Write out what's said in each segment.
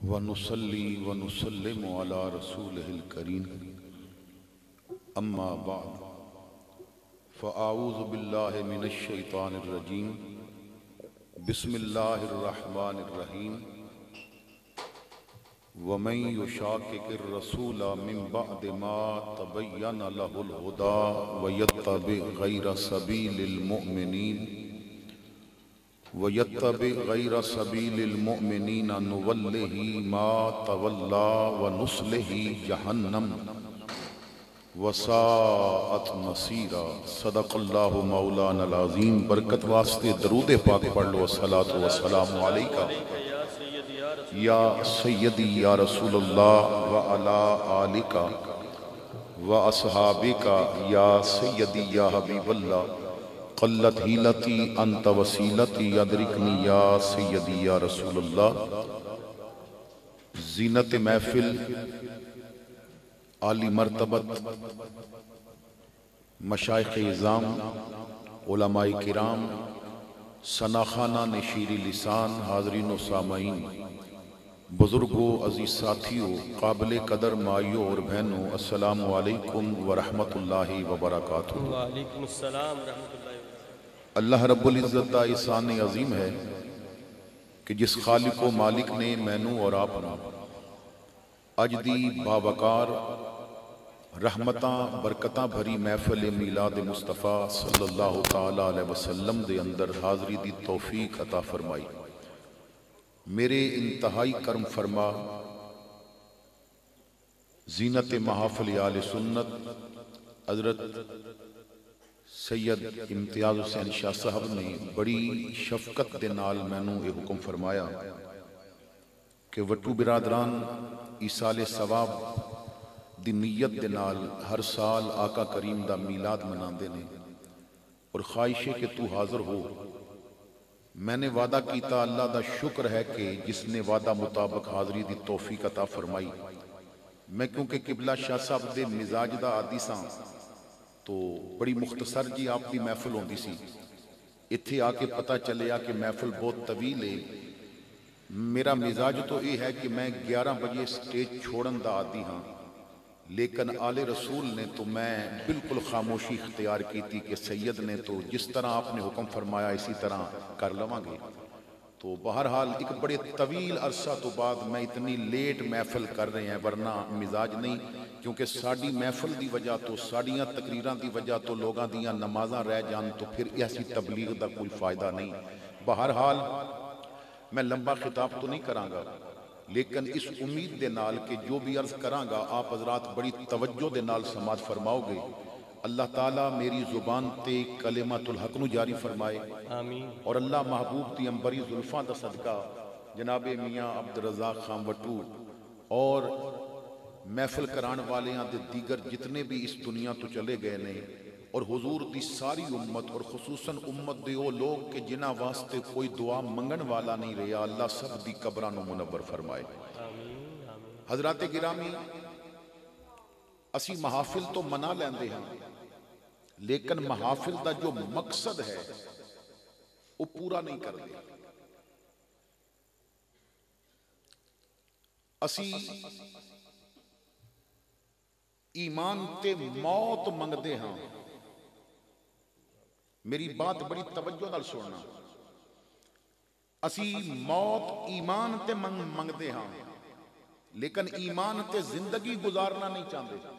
व नुसल्ली व नुसल्लिमु अला रसूलिहिल करीम अम्मा बाद फ़अऊज़ु बिल्लाहि मिनश शैतानिर रजीम बिस्मिल्लाहिर रहमानिर रहीम वमन युशाक़िक़िर रसूला मिन बअदि मा तबय्यन लहुल हुदा व यत्तबि गैर सबीलिल मुअमिनीन वयत्तबि गैर सबीलिल मुअमिनीन नुवल्लिही मा तवल्ला व नुस्लिही जहन्नम वसाअत मसीरा। सदक़ल्लाहु मौलानल अज़ीम। बरकत वास्ते दरूद पाक पढ़ लो। अस्सलातु वस्सलामु अलैका या सय्यदी या रसूलल्लाह व अला आलिका व अस्हाबिका या सय्यदी या हबीबल्लाह। क़ल्लत हीलती अंत वसीलती अदरिकनी या सय्यदी या रसूलल्लाह। ज़ीनत महफिल, आली मर्तबत, मशाइख़ इज़ाम, उलमाए किराम, सनाखाना नशीरी लिसान, हाज़रीन व सामाईन, बुज़ुर्गों, अज़ीज़ साथियों, काबिल कदर माइयों और बहनों, अस्सलामु अलैकुम व रहमतुल्लाहि व बरकातुहू। वालेकुम अस्सलाम रहमतुल्लाहि व बरकातुहू। अल्लाह रब्बुल इज़्ज़त दा एहसान अज़ीम है कि जिस खालिक व मालिक ने मैनू और आपनू अज दी बावकार रहमतां बरकतां भरी महफिल मीलाद मुस्तफ़ा सल्लल्लाहु तआला अलैहि वसल्लम दे अंदर हाज़री दी तौफीक अता फरमाई। मेरे इंतहाई करम फरमा ज़ीनत महाफिल आले सुन्नत हज़रत सैयद इम्तियाज़ हुसैन शाह साहब ने बड़ी शफकत दे नाल मैनू ये हुक्म फरमाया कि वटू बिरादरान ईसाले सवाब दी नीयत दे नाल हर साल आका करीम दा मीलाद मनाते ने और ख्वाहिश है कि तू हाज़िर हो। मैंने वादा किया, अल्लाह दा शुक्र है कि जिसने वादा मुताबिक हाज़री दी तौफीक अता फरमाई। मैं क्योंकि किबला शाह साहब दे मिजाज दा आदी सां तो बड़ी मुख्तसर जी आप दी महफिल होंदी सी। इत्थे आके पता चलिया कि महफिल बहुत तवील है। मेरा मिजाज तो यह है कि मैं 11 बजे स्टेज छोड़न दा आदी हाँ, लेकिन आले रसूल ने तो मैं बिल्कुल खामोशी इख्तियार की थी कि सैयद ने तो जिस तरह आपने हुक्म फरमाया इसी तरह कर लवांगे। तो बहरहाल एक बड़े तवील अरसा तो बाद मैं इतनी लेट महफिल कर रहे हैं, वरना मिजाज नहीं, क्योंकि साड़ी महफिल की वजह तो साड़ियाँ तकरीरां की वजह तो लोगों दियाँ नमाज़ां रह जान तो फिर ऐसी तबलीग का कोई फ़ायदा नहीं। बहरहाल मैं लंबा खिताब तो नहीं करांगा, लेकिन इस उम्मीद दे नाल कि जो भी अर्ज करांगा आप हजरात बड़ी तवज्जो दे नाल समात फरमाओगे। अल्लाह ताला मेरी जुबान ते कलिमातुल हक नू जारी फरमाए आमीन। और अल्लाह महबूब दी अंबरी जुल्फां दा सदका जनाबे मियाँ अब्दुल रज़ाक खान वटू और महफिल कराने वालियां दे दीगर जितने भी इस दुनिया तो चले गए ने और हुजूर दी सारी उम्मत और खुसूसन उम्मत दे वो लोग के जिन्हां वास्ते कोई दुआ मंगन वाला नहीं रहा, अल्लाह सब दी कब्रां नू मुनव्वर फरमाए। हजरात गिरामी, असी महाफिल तो मना लेंदे हां, लेकिन महाफिल दा जो मकसद है वो पूरा नहीं करते। असी ईमान ते मौत मंगदे हां। मेरी बात बड़ी तवज्जो नाल सुनना। असी मौत ईमान ते मंगदे हां, लेकिन ईमान ते जिंदगी गुजारना नहीं चाहते।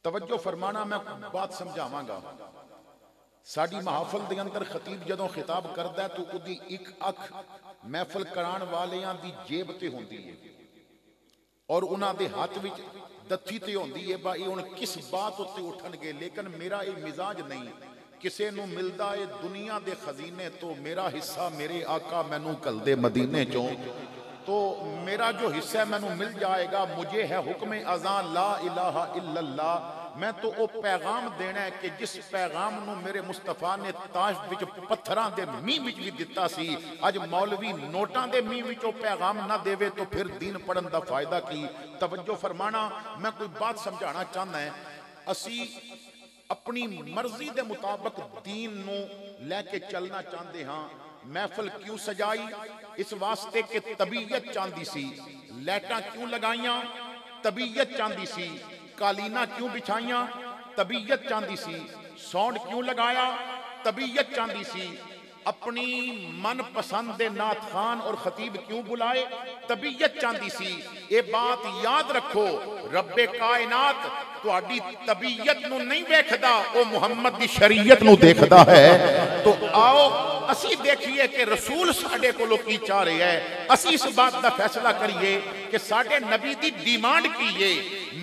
तवज्जो फरमाना, मैं बात समझावांगा। साडी महाफिल दे अंदर खतीब जदों खिताब करदा तो उहदी एक अख महफिल कराण वालियां दी जेब ते होंदी है और उन्हां दे हाथ विच दत्थी ते होंदी है। भाई हुण किस बात उत्ते उठणगे, लेकिन मेरा ये मिजाज नहीं। किसे नू मिलदा है दुनिया दे खजीने तो मेरा हिस्सा मेरे आका मैनू कलदे मदीने चों, तो मेरा जो हिस्सा है मैनू मिल जाएगा। मुझे है हुक्म अज़ां ला इलाहा इल्लल्लाह। मैं तो वो पैगाम देना है कि जिस पैगाम नू मेरे मुस्तफा ने ताश विच पत्थरां दे मींह विच भी दिता सी, अज मौलवी नोटां दे मींह विच वो पैगाम ना देवे तो फिर दीन पढ़न दा फायदा की। तवज्जो फरमाना, मैं कोई बात समझाना चाहना है। असी अपनी मर्जी के मुताबिक दीन नू लैके चलना चाहते हाँ, महफिल क्यों सजाई? इस वास्ते कि तबीयत चांदी सी। लाइटां क्यों लगाइयां? तबीयत चांदी सी। कालीना क्यों बिछाइयां? तबीयत चांदी सी। साउंड क्यों लगाया? तबीयत चांदी सी। अपनी मनपसंद दे नात खान और खतीब क्यों बुलाए? तबीयत चांदी सी। ये बात याद रखो, रब्बे कायनात तुहाडी तबीयत नूं नहीं देखदा, ओ मुहम्मद दी शरीयत नूं देखदा है। तो आओ असी देखिए कि रसूल साडे कोलों की चाह रहा है, असी इस बात का फैसला करिए कि साडे नबी दी डिमांड की है।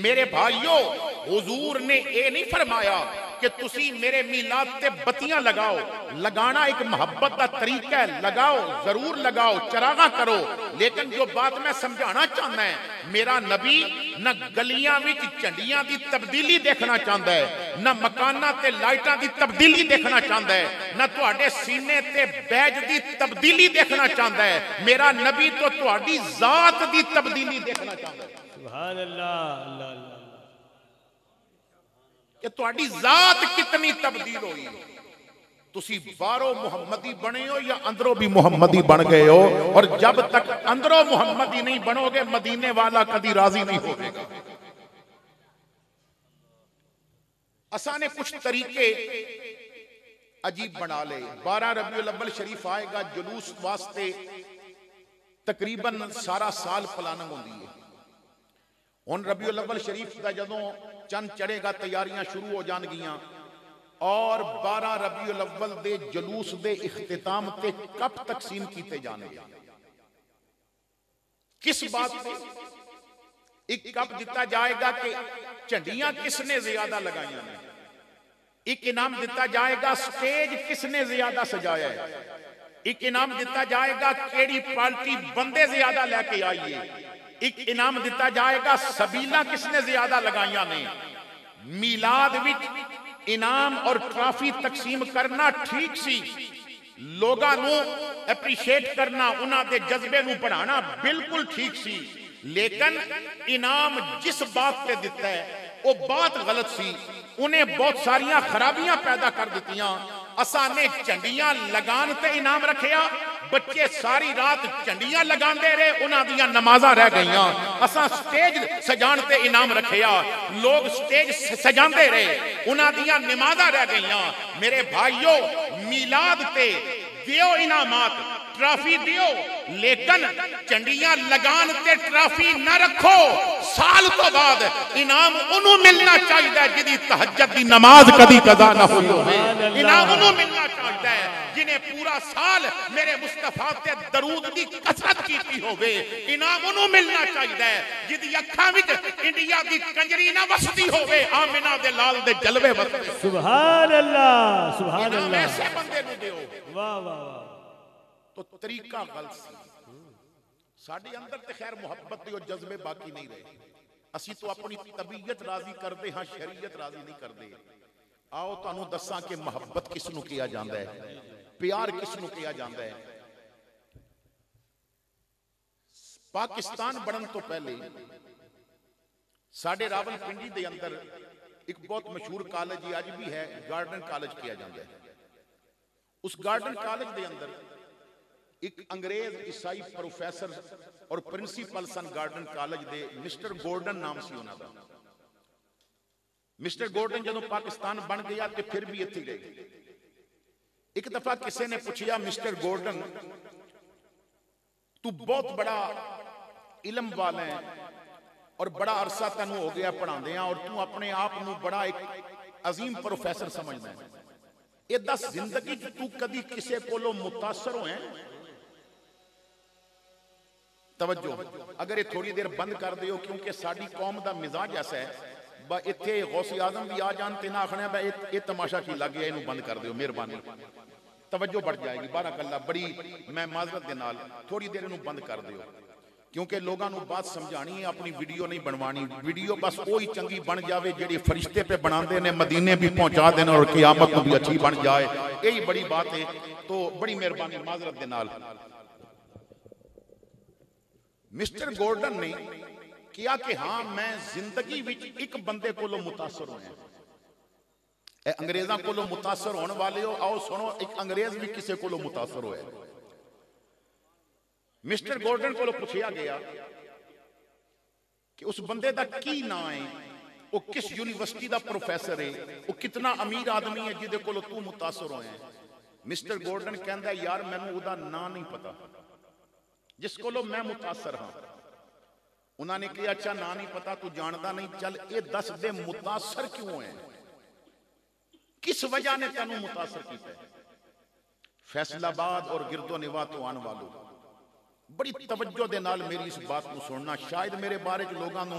मेरे भाइयों, हुजूर ने ये नहीं फरमाया कि तुसी मेरे मीलाद ते बत्तियां लगाओ। लगाना एक मोहब्बत का तरीका है, लगाओ, जरूर लगाओ, चरागा करो। लेकिन जो बात मैं समझाना चाहना है, मेरा नबी न गलियां विच झंडियां दी तब्दीली देखना चाहता है, न मकाना ते लाइटां दी तब्दीली देखना चाहता है, न तुहाडे सीने ते बैज दी तब्दीली देखना चाहता है। मेरा नबी तो तुहाडी जात दी तब्दीली देखना चाहता है। सुभान अल्लाह, अल्लाह अल्लाह। कि तुहाडी जात कितनी तब्दील हुई। तुसी बाहरों मुहम्मदी बने हो या अंदरों भी मुहम्मदी बन गए हो, और जब तक अंदरों मुहम्मदी नहीं बनोगे, मदीने वाला कभी राजी नहीं होगा। असा ने कुछ तरीके अजीब बना ले। 12 रबीउल अव्वल शरीफ आएगा, जुलूस वास्ते तकरीबन सारा साल प्लानिंग होती है। हुण रबीउल अव्वल शरीफ का जदों चंद चढ़ेगा, तैयारियां शुरू हो जाएगियां, और 12 रबीउल अव्वल दे जलूस दे इख्तिताम ते कप तकसीम किए जाएंगे। किस बात पे? एक कप दिता जाएगा कि झंडियां किसने ज्यादा लगाइया ने। एक इनाम दिता जाएगा स्टेज किसने ज्यादा सजाया है। एक इनाम दिता जाएगा केड़ी पार्टी बंदे ज्यादा लेके आई है। एक इनाम दिता जाएगा सबीला किसने ज्यादा लगाइया ने। मीलाद विच इनाम और ट्रॉफी तकसीम करना ठीक सी, लोगां नूं एप्रीशिएट करना, उन्हां दे जज्बे नूं बढ़ाना बिल्कुल ठीक सी। लेकिन इनाम जिस बात पे दिता है वो बात गलत सी। उन्हें बहुत सारियां खराबियां पैदा कर दित्तियां। असा ने झंडियां लगान ते इनाम रखिया, बच्चे सारी रात झंडियां लगाते रहे, उन्हां दियां नमाज़ां रह गईयां। असा स्टेज सजान ते इनाम रखिया, लोग स्टेज सजाते रहे, उन्हां दियां नमाज़ां रह गईयां। मेरे भाइयों, मीलाद ते दियो इनामात, ट्रॉफी दियो, लेकिन झंडियां लगान ते ट्रॉफी न रखो। साल तो बाद इनाम उन्हों मिलना चाहिए जिहदी तहज्जुद दी नमाज कदी कदा ना हुई होवे। इनाम उन्हों मिलना चाहिए जिन्हें पूरा साल मेरे मुस्तफा ते दरूद दी कसरत कीती होवे। इनाम उन्हों मिलना चाहिए जिहदी अखां विच इंडिया दी कंजरी ना वसदी होवे, आमिना दे लाल दे जलवे वसदे। सुभान अल्लाह, सुभान अल्लाह। ऐसे बंदे नूं दियो। वाह वाह वाह। तो तरीका गलत सी। साडे अंदर ते खैर मुहब्बत दे जज्बे बाकी नहीं रहे। असी तो अपनी तबीयत राजी करते हाँ, शरीयत राजी नहीं करते। आओ तुहानू दसां कि मुहब्बत किस नूं किया जांदा है, प्यार किस नूं किया जांदा है। पाकिस्तान बनन तो पहले साडे रावलपिंडी दे अंदर एक बहुत मशहूर कॉलेज अज भी है, गार्डन कॉलेज किया जाता है। उस गार्डन कॉलेज के अंदर एक अंग्रेज ईसाई प्रोफेसर और प्रिंसीपल सन गार्डन कॉलेज के, मिस्टर गोल्डन नाम से उन्होंने। मिस्टर गोल्डन जदों पाकिस्तान बन गया तो फिर भी इत्थे रहे। एक दफा किसी ने पूछा, मिस्टर गोल्डन तू बहुत बड़ा इलम वाला है और बड़ा अरसा तेन हो गया पढ़ाते हैं, और तू अपने आप को बड़ा एक अजीम प्रोफेसर समझदा है। ये दस जिंदगी तू कदी किसी कोलों मुतासर होया? तवज्जो, अगर ये थोड़ी देर बंद कर दियो, क्योंकि साडी कौम का मिजाज ऐसा है, इत्थे गौसे आजम भी आ जान ते ना आखना ये तमाशा की लग गया, इनू बंद कर दियो मेहरबानी। तवज्जो बढ़ जाएगी। बारकल्ला, बड़ी मैं माजरत के नाल थोड़ी देर इनू बंद कर दियो, क्योंकि लोगों को बात समझानी है, अपनी वीडियो नहीं बनवानी। वीडियो बस वही चंगी बन जाए जी फरिश्ते पे बनाते हैं, मदीने भी पहुंचा देना और क़यामत को भी अच्छी बन जाए, यही बड़ी बात है। तो बड़ी मेहरबानी माजरत के नाल। मिस्टर गोल्डन ने किया कि हाँ, मैं जिंदगी विच एक बंदे को मुतासर होया। अंग्रेजों को मुतासर होने वाले हो, आओ सुनो, एक अंग्रेज भी किसी को मुतासर होया। मिस्टर गोल्डन को पूछा गया कि उस बंदे का की ना है, वो किस यूनिवर्सिटी का प्रोफैसर है, वो कितना अमीर आदमी है जिहदे कोलों तू मुतासर होया है। मिस्टर गोल्डन कहता यार मैनू उहदा ना नहीं पता जिस कोलों मैं मुतासर हाँ। उन्होंने कहा अच्छा ना नहीं पता, तू जानता नहीं, चल ये दस दे मुतासर क्यों है, किस वजह ने तेनू मुतासर किया। फैसलाबाद और गिरदो निवा तो आने वालों बड़ी तवज्जो दे नाल मेरी इस बात को सुनना। शायद मेरे बारे च लोगों को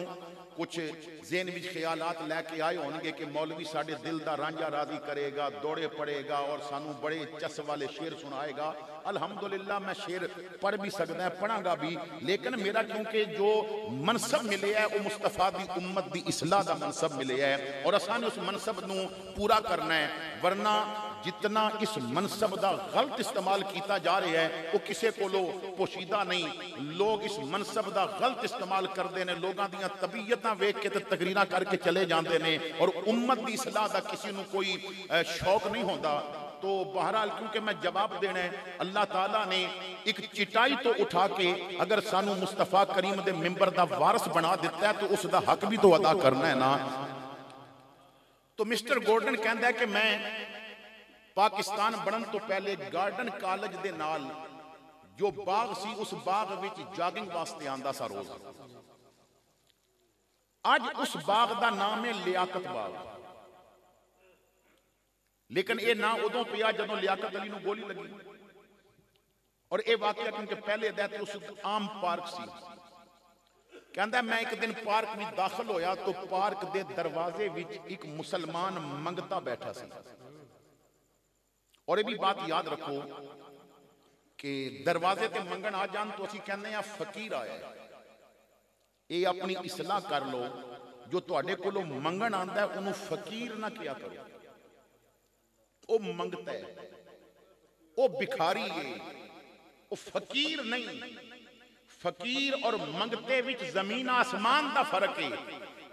कुछ ज़हन विच ख्यालात लैके आए होंगे कि मौलवी साडे दिल दा रांझा राजी करेगा, दौड़े पड़ेगा और सानू बड़े चस वाले शेर सुनाएगा। अल्हम्दुलिल्लाह मैं शेर पढ़ भी सकदा, पढ़ांगा भी, लेकिन मेरा क्योंकि जो मनसब मिले है वो मुस्तफा दी उम्मत दी इस्लाह दा मनसब मिले है और असां ने उस मनसब नू पूरा करना है। वरना जितना इस मनसब का गलत इस्तेमाल किया जा रहा है वो किसी को पोशीदा नहीं। लोग इस मनसब का गलत इस्तेमाल करते हैं, लोगों दी तबीयत वेख के तकरीर करके चले जाते हैं और उम्मत की इसलाह का किसी को कोई शौक नहीं होता। तो बहरहाल क्योंकि मैं जवाब देना है, अल्लाह ताला ने एक चिटाई तो उठा के अगर सानू मुस्तफा करीम दे मिंबर दा वारस बना दिता है तो उसका हक भी तो अदा करना है ना। तो मिस्टर गोल्डन कहता है कि मैं पाकिस्तान बनन तो पहले गार्डन कॉलेज दे नाल जो बाग सी उस बाग विच जॉगिंग वास्ते आंदा सा रोज। आज उस बाग दा नाम है लियाकत बाग, लेकिन यह ना उदों पिया जदों लियाकत अली नूं गोली लगी। और यह वाकया क्योंकि पहले दा उस आम पार्क सी। कहंदा मैं एक दिन पार्क में दाखिल होया तो पार्क दे दरवाजे विच एक मुसलमान मंगता बैठा सी। और ये भी बात याद रखो कि दरवाजे ते मंगन आ जान तो असी कहने हैं फकीर आया है। ये अपनी इसलाह कर लो, जो तुहाडे कोलों मंगन आंदा है उन्होंने फकीर ना किया करो। वो मंगता है, वो भिखारी है, वो फकीर नहीं। फकीर और मंगते विच जमीन आसमान का फर्क है।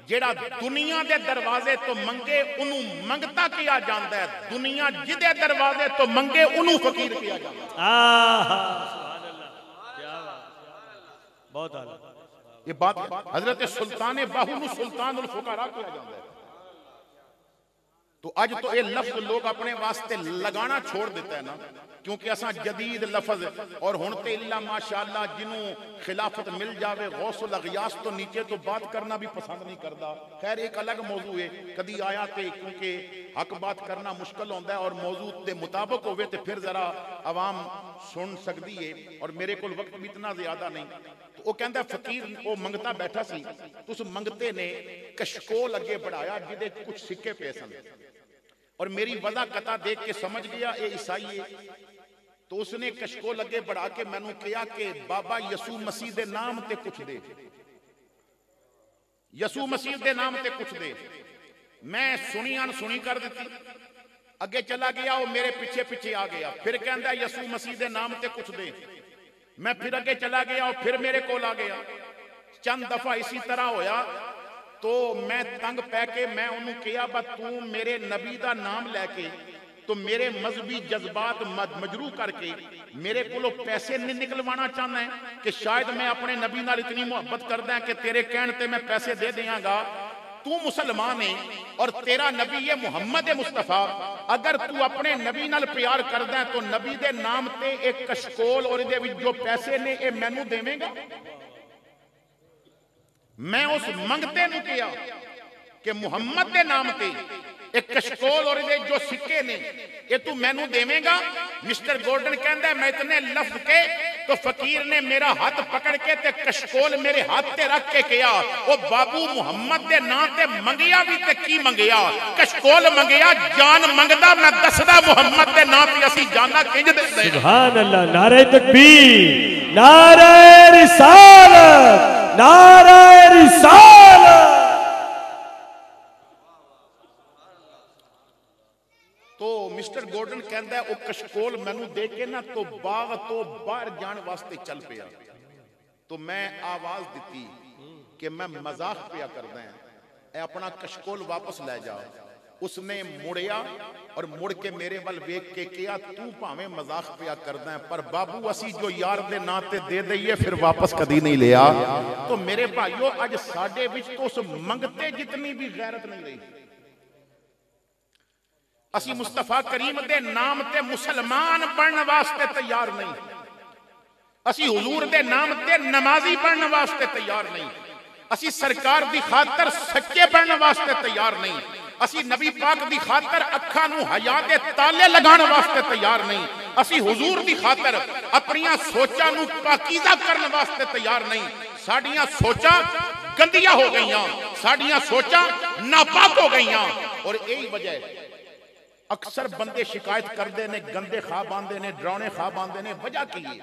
जेड़ा दुनिया के दरवाजे तो मंगे उन्होंने मंगता किया जाता है, दुनिया जिदे दरवाजे तो मंगे उन्होंने फकीर किया जाता है। बहुत आला। ये बात हजरत सुल्तान बाहू सुल्तान उल फुकारा किया जाता है। तो आज तो ये लफ्ज लोग अपने वास्ते लगाना छोड़ देता है ना, क्योंकि असा जदीद लफज और हुण ते इल्ला माशाअल्लाह जिन्हों खिलाफत मिल जावे गौसुल अगियास तो नीचे तो बात करना भी पसंद नहीं करता। खैर एक अलग मौजू है, कदी आया तो क्योंकि हक बात करना मुश्किल होता है और मौजू के मुताबिक होवे तो फिर जरा आवाम सुन सकती है और मेरे को वक्त भी इतना ज्यादा नहीं। तो वो कहता फकीर वो मंगता बैठा सी, तो उस मंगते ने कशकोल अगे बढ़ाया जिदे कुछ सिक्के पे सन और मेरी वजह कथा देख के समझ गया ये ईसाई है। तो उसने कशकोल अगे बढ़ा के मैनू कहा कि बाबा यसू मसीह दे नाम ते कुछ दे, यसू मसीह दे नाम ते कुछ दे। मैं सुनी अनसुनी कर दी, अगे चला गया, वो मेरे पीछे पीछे आ गया। फिर कहता यसू मसीह दे नाम ते कुछ दे। मैं फिर अगे चला गया और फिर मेरे को आ गया। चंद दफा इसी तरह होया तो मैं तंग पै के मैं उन्होंने कहा बा तू मेरे नबी का नाम लैके तो मेरे मजहबी जज्बात मजरू करके मेरे को पैसे नहीं निकलवाना चाहना है कि शायद मैं अपने नबी नाल इतनी मुहब्बत करदा है कि तेरे कहने ते मैं पैसे दे देंगा। तू मुसलमान है और तेरा नबी है मुहम्मद मुस्तफा, अगर तू अपने नबी नाल प्यार करदा है तो नबी दे नाम ते एक कशकोल और इहदे विच जो पैसे ने ये मैनू देवेगा। मैं उस मंगते नूं कहा कि मुहम्मद के नाम ते एक कशकोल और जो सिक्के ने ये तू मैनू देवेगा। मिस्टर गोल्डन कहता है मैं इतने लफ्ज के तो फकीर ने मेरा हाथ पकड़ के ते कशकोल मेरे हाथ ते रख के कहा ओ बाबू मुहम्मद के नाम ते मंगिया भी ते की मंगिया, कशकोल मंगिया जान मंगदा मैं दसदा मुहम्मद के नाम ते असी जाना किंज दे। सुभान अल्लाह, नारे तकबीर, नारे रिसालत, नारे रिसालत। तो मिस्टर गोल्डन कहता है वो कशकोल मैनू दे के ना तो बाग तो बाहर जाने वास्ते चल पिया। तो मैं आवाज दी कि मैं मजाक पिया करदा है, अपना कशकोल वापस ले जाओ। उसने मुड़िया और मुड़ के मेरे वाल वेख के किया, तू भावें मजाक पिया करदा है पर बाबू असी जो यार दे नां ते दे दईए फिर वापस कदी नहीं लिया। तो मेरे भाइयों अज साडे विच तो उस मंगते जितनी भी गैरत नहीं रही। असी मुस्तफा करीम दे नाम ते मुसलमान बनने वास्ते तैयार नहीं, असी हुजूर दे नाम ते नमाजी बनने वास्ते तैयार नहीं, असी सरकार दी खातर सच्चे बनने वास्ते तैयार नहीं, असी नबी पाक दी खातर अखां नूं हया दे ताले लगाने वास्ते तैयार नहीं, असी हुजूर दी खातर अपनियां सोचां नूं पाकीज़ा करने वास्ते तैयार नहीं। साडियां सोचां गंदियां हो गईयां, साडियां सोचां नापाक हो गईयां। और यही वजह अक्सर बंदे शिकायत करते ने, गंदे ख्वाब आंदे ने, डरावने ख्वाब आंदे ने। वजह की है?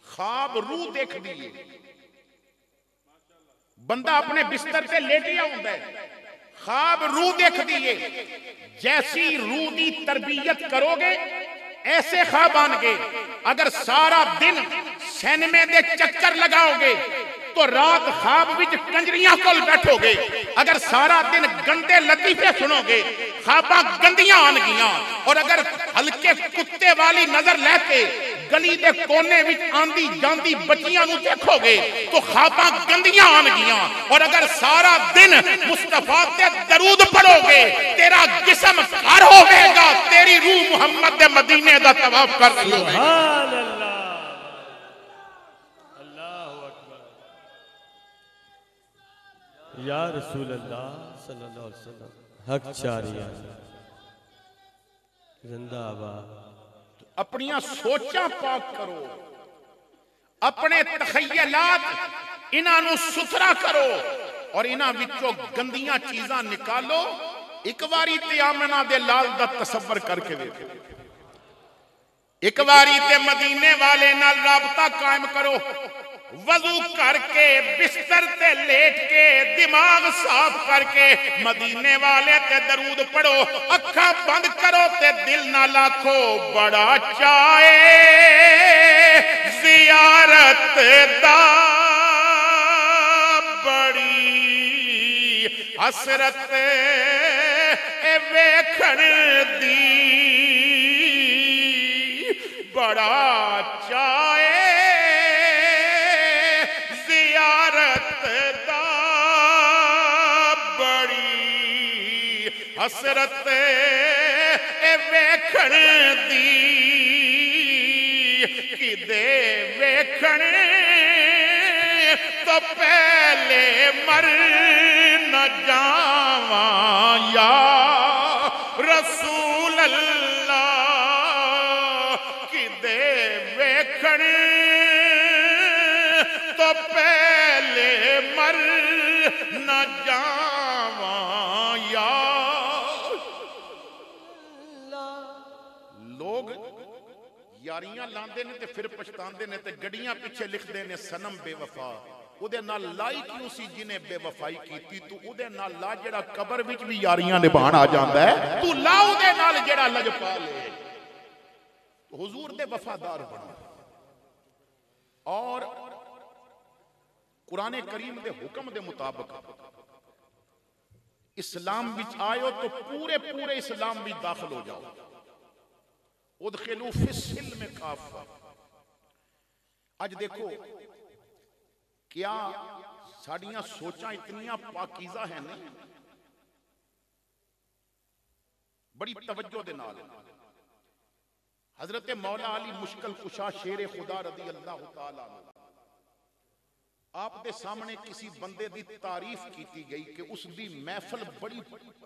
ख्वाब रूह देख दी है। बंदा अपने बिस्तर से लेटिया होता है, ख्वाब रूह देख दी है। जैसी रूह की तरबियत करोगे ऐसे ख्वाब आएंगे। अगर सारा दिन सिनेमे दे चक्कर लगाओगे तो रात ख्वाब विच कंजरियां कोल बैठोगे। अगर सारा दिन गंदे लतीफे सुनोगे ख्वाबां गंदियां आनगियां। और अगर हल्के कुत्ते वाली नजर लेके गली दे कोने विच आंदी जांदी बच्चियां नूं देखोगे तो ख्वाबां गंदियां आनगियां। और अगर सारा दिन मुस्तफा ते दरूद पढ़ोगे तेरा जिस्म घर होवेगा, तेरी रूह मुहम्मद दे मदीने दा तवाफ कर रही होगी। सुभान अल्लाह, अल्लाहु अकबर। या रसूल अल्लाह सल्लल्लाहु अलैहि वसल्लम, हक चारिया जिंदाबाद। अपनियां सोचां पाक करो, अपने तखयलात इन्हां नूं सुथरा करो और इन्हां विचों गंदियां चीजां निकालो। एक बारी ते आमना दे लाल दा तसव्वुर करके देखो, एक बारी ते मदीने वाले नाल राबता कायम करो। वजू करके बिस्तर ते लेट के दिमाग साफ करके मदीने वाले ते दरूद पढ़ो। अखा बंद करो ते दिल ना लाखो, बड़ा चाहे जियारत दा बड़ी हसरत वेखण दी, बड़ा चाहे हसरत वेखण दी, किदे वेखण तो पहले मर न जावां या रसूल अल्लाह। किदे वेखण तो पहले मर न जावां या। लोग यारियां लांदे ने ते फिर पछतांदे ने ते गड्डियां पीछे लिखदे ने सनम बेवफा। उहदे नाल लाई क्यों सी जिने बेवफाई कीती, तू उहदे नाल ला जेड़ा कबर विच भी यारियां निभाण आ जांदा है। तू ला उहदे नाल जेड़ा लजपाल है। हुजूर दे वफादार बनो और कुरान करीम दे हुक्म दे मुताबिक इस्लाम विच आयो तो पूरे पूरे इस्लाम विच दाखिल हो जाओ। उदखिलू फिस्सिल्म काफा। आज देखो क्या साड़ियां सोचां इतनियां पाकीज़ा है नहीं, बड़ी तवज्जो दे नाल। हजरत मौला अली मुश्किल कुशा शेर खुदा रज़ी अल्लाह तआला आप दे सामने किसी बंदे दी तारीफ की गई कि उसकी महफिल बड़ी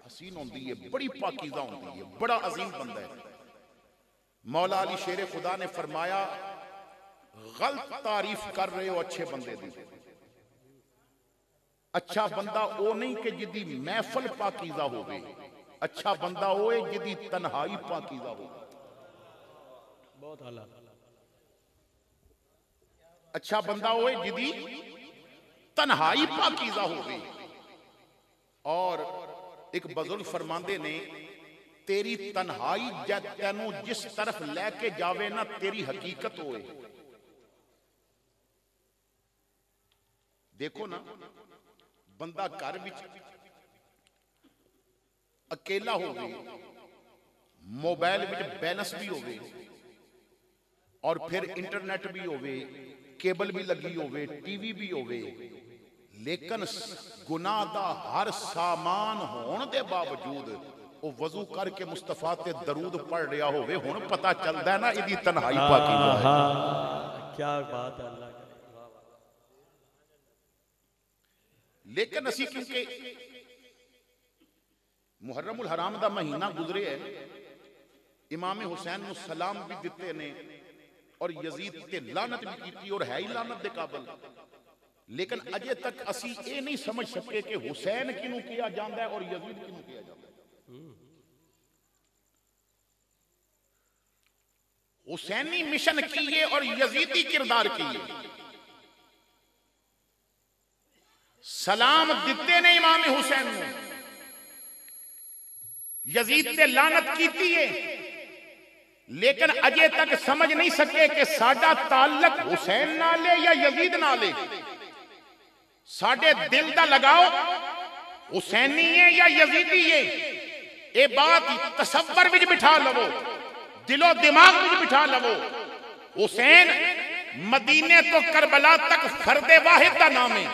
हसीन होंदी है, बड़ी पाकीज़ा होंदी है, बड़ा अजीम बंदा है। मौला अली शेर खुदा ने फरमाया गलत तारीफ कर रहे हो अच्छे बंदे दी। अच्छा बंदा वो नहीं कि जिदी महफिल पाकीज़ा हो गई, अच्छा बंदा वो है जिदी तन्हाई पाकीज़ा हो। बहुत आला। अच्छा बंदा वो है जिदी तन्हाई पाकीज़ा हो गई। और एक बुजुर्ग फरमांदे ने तेरी तन्हाई जब तेनू जिस तरफ लेके जावे ना तेरी हकीकत होए। देखो ना बंदा घर विच अकेला होवे, मोबाइल विच बैलेंस भी होवे और फिर इंटरनेट भी होवे, केबल भी लगी होवे, टीवी भी होवे, लेकिन गुनाह दा हर सामान होने के बावजूद वो वजू करके मुस्तफा ते दरूद पढ़ रहा होवे, हुण पता चलदा है ना इदी तन्हाई पाकी है। क्या बात है अल्लाह की। लेकिन असी क्योंकि मुहर्रमुल हराम दा महीना गुजरे है, इमाम हुसैन नूं सलाम भी दिते ने और यजीद ते लानत भी की और है ही लानत दे काबिल, लेकिन अजे तक असी ये नहीं समझ सके कि हुसैन किनू किया जाता है और यजीद किनू किया जाता है। हुसैनी मिशन की है और यजीदी किरदार की है। सलाम दिते ने इमाम हुसैन ने, यजीद ते लानत की है, लेकिन अजे तक समझ नहीं सके कि साडा ताल्लुक हुसैन नाल है या यजीद नाल है। साडे दिल दा लगाओ हुसैनी है या यजीदी है, ये बात तसव्वुर विच बिठा लवो, दिलो दिमाग विच बिठा लवो। हुसैन मदीने तो करबला तक फर्दे वाहिद दा नाम है,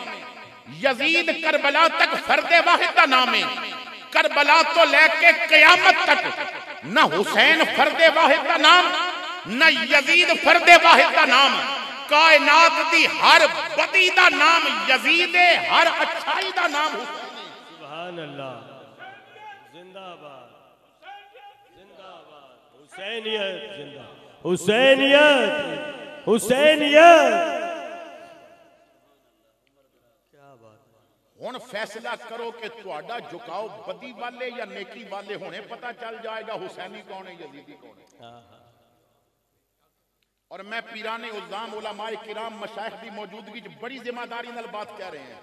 यजीद करबला तक फर्दे वाहिद दा नाम है। करबला तो लेके कयामत तक न हुसैन फर्दे वाहिद दा नाम, न यजीद फर्दे वाहिद दा नाम। कायनात दी हर बदी दा नाम यजीद है, हर अच्छाई दा नाम हुसैन है। सुभान अल्लाह, जिंदाबाद जिंदाबाद, हुसैनियत जिंदा, हुसैनियत हुसैनियत। क्या बात। हुण फैसला करो कि तुहाडा झुकाव बदी वाले या नेकी वाले होने, पता चल जाएगा हुसैनी कौन है यजीदी कौन है। और मैं पीराने उल्जाम उलमाए किराम मशाइख की मौजूदगी बड़ी जिम्मेदारी नाल बात कह रहे हैं।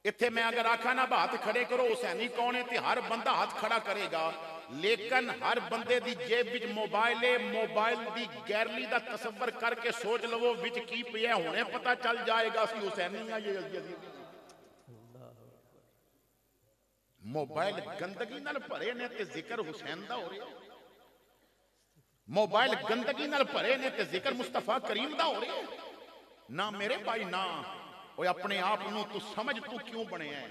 इत्थे मैं अगर आखा ना हाथ खड़े करो हुसैनी कौन है, तो हर बंदा हाथ खड़ा करेगा, लेकिन हर बंदे दी जेब विच मोबाइल है, मोबाइल दी गैरली दा तसव्वुर करके सोच लवो विच की पिया, हुणे पता चल जाएगा असीं हुसैनी हां या यजीदी। मोबाइल गंदगी नाल भरे ने ते जिक्र हुसैन दा हो रहा, मोबाइल गंदगी नाल भरे ने ते जिक्र मुस्तफा करीम दा हो रहा। ना मेरे भाई ना, ओए अपने आप नूं तू समझ, तू क्यों बने है,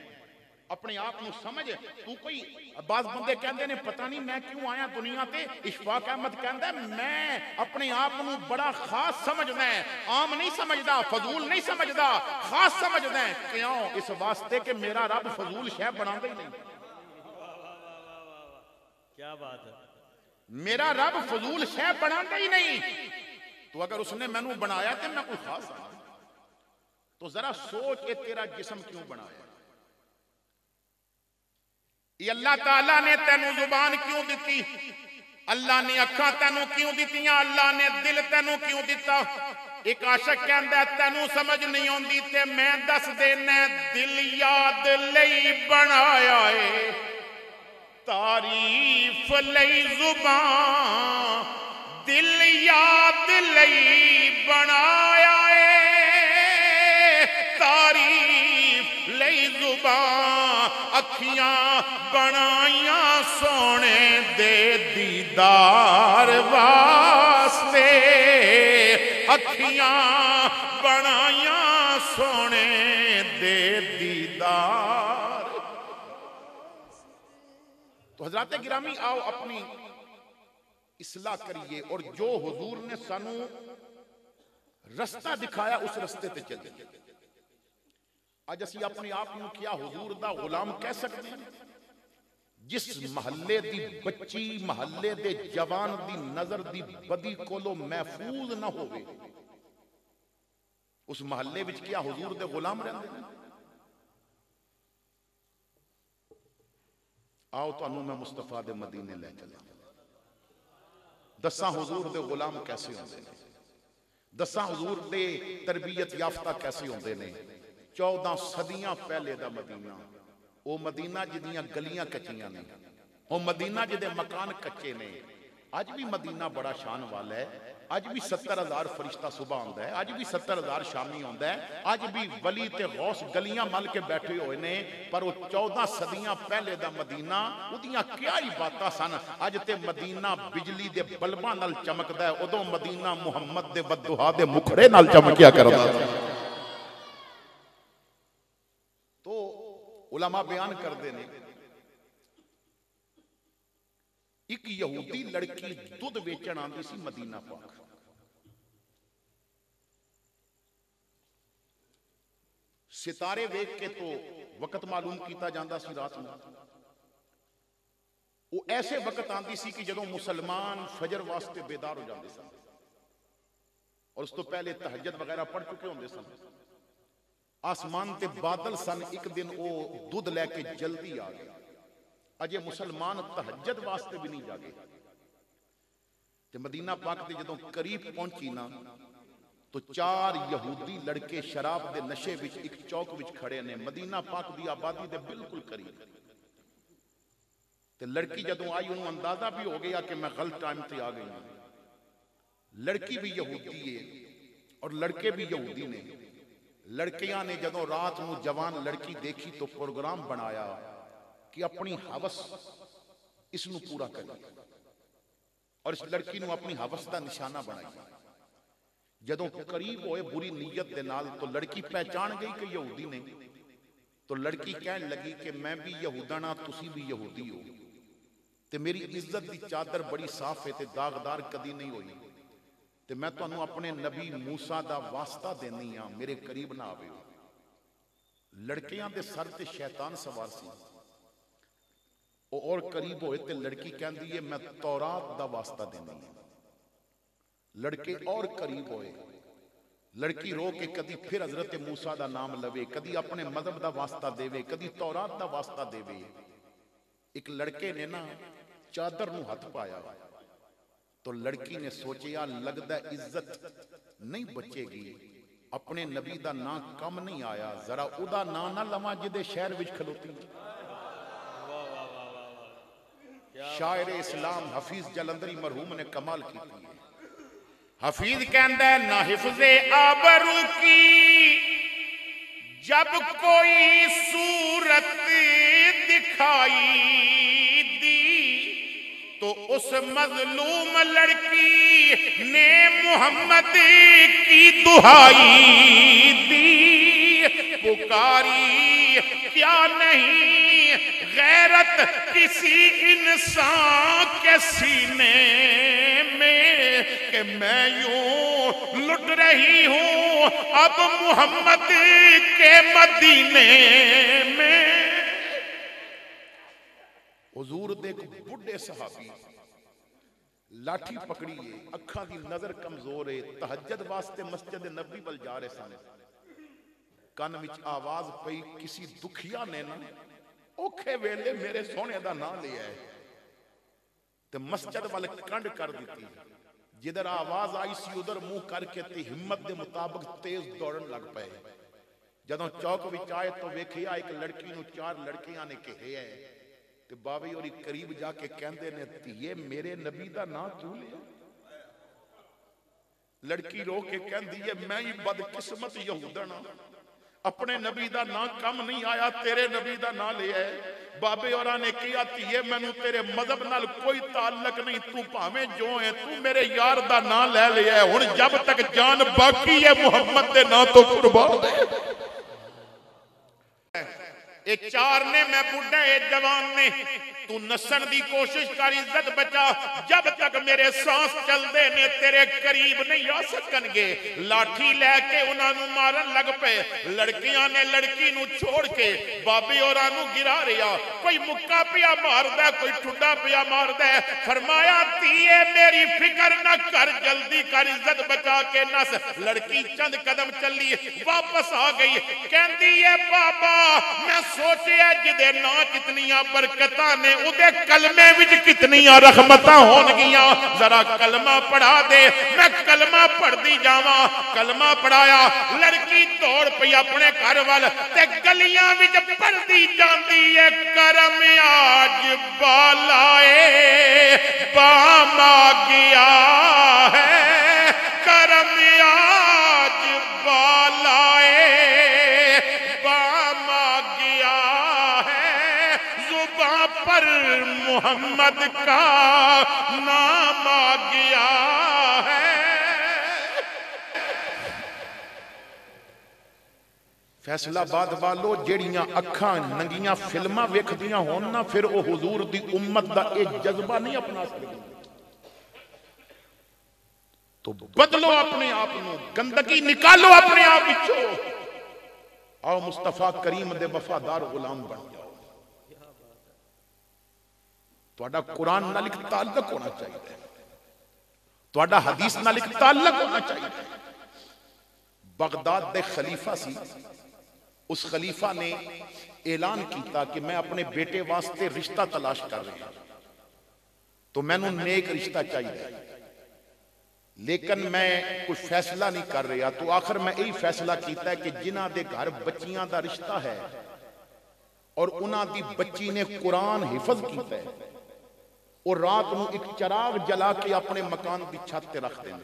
अपने आप नूं समझ। तू कोई बाज बंदे कहंदे ने पता नहीं मैं क्यों आया दुनिया ते, इशफाक अहमद कहंदा मैं अपने आप नूं बड़ा खास समझदा है, आम नहीं समझदा, फजूल नहीं समझदा, खास समझदा है। क्यों? इस वास्ते कि मेरा रब फजूल शै बनांदा ही नहीं। क्या बात है। मेरा रब फजूल शै बनांदा ही नहीं। तो अगर उसने मैनू बनाया तो मैं कोई खास हूं, तो जरा सोच ये तेरा जिस्म क्यों बनाया, ये अल्लाह ताला ने तेनू जुबान क्यों दी, अल्लाह ने अखां तेनू क्यों दित्तियां, अल्लाह ने दिल तेनू क्यों दिता। एक आशिक कहंदा तेनू समझ नहीं आउंदी ते मैं दस देना, दिल याद लई बनाया है, तारीफ लई जुबान, दिल याद लई बनाया है, तारीफ लई जुबान, अखियां बनाइया सोने दे दीदार वास्ते, अखियां बनाइया सोने दे दीदार। तो हजरात गिरामी आओ अपनी इसलाह करिए और जो हुजूर ने सानू रस्ता दिखाया उस रस्ते ते चलिए। अज असी अपने आप को क्या हुजूर दा गुलाम कह सकते हैं? जिस महल्ले दी बच्ची महल्ले दे जवान दी नजर दी बदी कोलो महफूज ना होवे, उस महल्ले विच क्या हुजूर दे गुलाम रहंदे ने? आओ तुहानू मैं मुस्तफा दे मदीने ले चला, दसा हुजूर दे गुलाम कैसे होंदे ने, दसा हुजूर दे तरबियत याफ्ता कैसे होंदे ने। 14 सदियां पहले दा मदीना, वो मदीना जिदियां गलियां कच्चियां ने, वो मदीना जिदे मकान कच्चे ने। अज भी मदीना बड़ा शान वाला है, अज भी 70,000 फरिश्ता सुबह आंदा है, अज भी 70,000 शामी आंदा है, अज भी वली ते गौस गलियां मल के बैठे हुए ने। पर वो 14 सदियां पहले दा मदीना, उदियां क्या ही बातां सन। अज ते मदीना बिजली दे बल्बां नाल चमकदा है, उदों मदीना मुहम्मद दे वद्दुहा दे मुखड़े नाल चमकिया करदा सी। तो उलमा बयान करते ने, एक यहूदी लड़की दुध वेचण आंदी सी मदीना पाक। सितारे वेख के तो वक्त मालूम किया जाता सी रात में। वो ऐसे वक्त आंदी सी कि जदों मुसलमान फजर वास्ते बेदार हो जाते सन और उस तो पहले तहज्जुद वगैरह पढ़ चुके होंदे सन। आसमान ते बादल सन, एक दिन वो दुध लैके जल्दी आ गए। अजे मुसलमान तहज्जुद वास्ते भी नहीं जागे। ते मदीना पाक दे जदों करीब पहुंची ना, तो 4 यहूदी लड़के शराब के नशे विच एक चौक विच खड़े ने, मदीना पाक की आबादी के बिल्कुल करीब। ते लड़की जदों आई, उन्होंने अंदाजा भी हो गया कि मैं गलत टाइम से आ गई हूं। लड़की भी यहूदी है और लड़के भी यहूदी ने। लड़कियां ने जदों रात को जवान लड़की देखी तो प्रोग्राम बनाया कि अपनी हवस इसनू पूरा करिए और इस लड़की नू अपनी हवस का निशाना बनाइए। जदों करीब होए बुरी नीयत दे नाल, तो लड़की पहचान गई कि यहूदी ने। तो लड़की कहने लगी कि मैं भी यहूदना, तुसी भी यहूदी हो, ते मेरी इज्जत की चादर बड़ी साफ है ते दागदार कदी नहीं हुई, ते मैं तुहानू अपने नबी मूसा दा वास्ता देनी हाँ, मेरे करीब ना आवे। लड़कियां दे सर ते शैतान सवार सी। और करीब होए ते लड़की कहती है मैं तौरात दा वास्ता देनी है। लड़के और करीब होए, लड़की रो के कदी फिर हजरत मूसा दा नाम लवे, कदी अपने मजहब दा वास्ता देवे, कदी तौरात दा वास्ता देवे। एक लड़के ने ना चादर नू हथ पाया, तो लड़की ने सोचा लगदा इज्जत नहीं बचेगी, अपने नबी दा नां कम नहीं आया, जरा उदा नां ना लवां जिदे शहर विच खलोती। शायर इस्लाम हफीज जलंधरी मरहूम ने कमाल की है। हफीज कहता है ना हिफ्ज़े आबरू की जब कोई सूरत दिखाई दी, तो उस मजलूम लड़की ने मोहम्मद की दुहाई दी। पुकारी क्या नहीं गैरत किसी इंसान के सीने में कि मैं यूं लुट रही हूं अब मोहम्मद के मदीने में। हुजूर दे बुढ़े सहाबी लाठी पकड़ी है, अखा की नजर कमजोर है, तहज्जुद वास्ते मस्जिद नबी वल जा रहे सन। कान विच आवाज पई, किसी दुखिया ने ना औखे वेले मेरे सोने का नाम लिया है, ते मस्जिद वाल कंड कर दी। जिधर आवाज आई सी उधर मुंह करके ते हिम्मत के मुताबिक तेज दौड़न लग पे। जदों चौक विच आए तो वेखिया एक लड़की नूं 4 लड़कियां ने कहे है, ते बाबे और करीब जाके कहंदे ने धीए मेरे नबी दा नाम तू लिया। लड़की रो के कहंदी है मैं ही बदकिस्मत यहूदन हां, अपने नबी दा नाम कम नहीं आया, तेरे नबी दा नाम लिया है। बाबे और ने कहा धीए मैनू तेरे मजहब नाल कोई ताल्लुक नहीं, तू भावें जो है, तू मेरे यार दा नाम ले लिया है, हुण जब तक जान बाकी है मुहम्मद दे नाम तो कुर्बान है। ए 4 ने मैं बुढ़ा ए जवान ने, तू नसन की कोशिश कर, इज्जत बचा, जब तक मेरे सांस चलते ने तेरे करीब नहीं आ सकणगे। लाठी लैके उन्होंने मारन लग पे। लड़कियां ने लड़की नू छोड़ के बाबे होरां नू गिरा रिया, कोई मुक्का पिया मारदा, कोई ठुड्डा पिया मारदा। फरमाया धीए मेरी फिक्र न कर, जल्दी कर, इज्जत बचा के नस। लड़की चंद कदम चली, वापस आ गई, कहती है बाबा मैं सोचिया जिदे ना कितनियां बरकतां ने उदे कलमे विच कितनियां रहमतां होणगियां, जरा कलमा पढ़ा दे, मैं कलमा पढ़दी जावां। कलमा पढ़ाया, लड़की दौड़ पई अपने घर वाल ते गलियां विच पढ़दी जांदी है, करम आज बालाए बाम आ गया है, मोहम्मद का नाम आ गया है। फैसलाबाद वालों जेड़ियां अखां नंगियां फिल्मां वेखदियां होन ना, फिर वो हुजूर दी उम्मत दा एक जज्बा नहीं अपना सकदी। तो बदलो अपने आप को, गंदगी निकालो अपने आप विचों, आओ मुस्तफा करीम दे वफादार गुलाम बन जाओ। तुहाडा कुरान नाल इक ताल्लुक होना चाहिए, तुहाडा हदीस नाल इक ताल्लुक होना चाहिए। बगदाद दे खलीफा सी, उस खलीफा ने ऐलान किया कि मैं अपने बेटे वास्ते रिश्ता तलाश कर रहा, तो मैनू नेक रिश्ता चाहिए, लेकिन मैं कोई फैसला नहीं कर रहा। तो आखिर मैं यही फैसला किया कि जिन्हां दे घर बच्चियां दा रिश्ता है और उन्हां दी बच्ची ने कुरान हिफज किया है, और रात नूं एक चराग जला के अपने मकान की छत ते रख दें।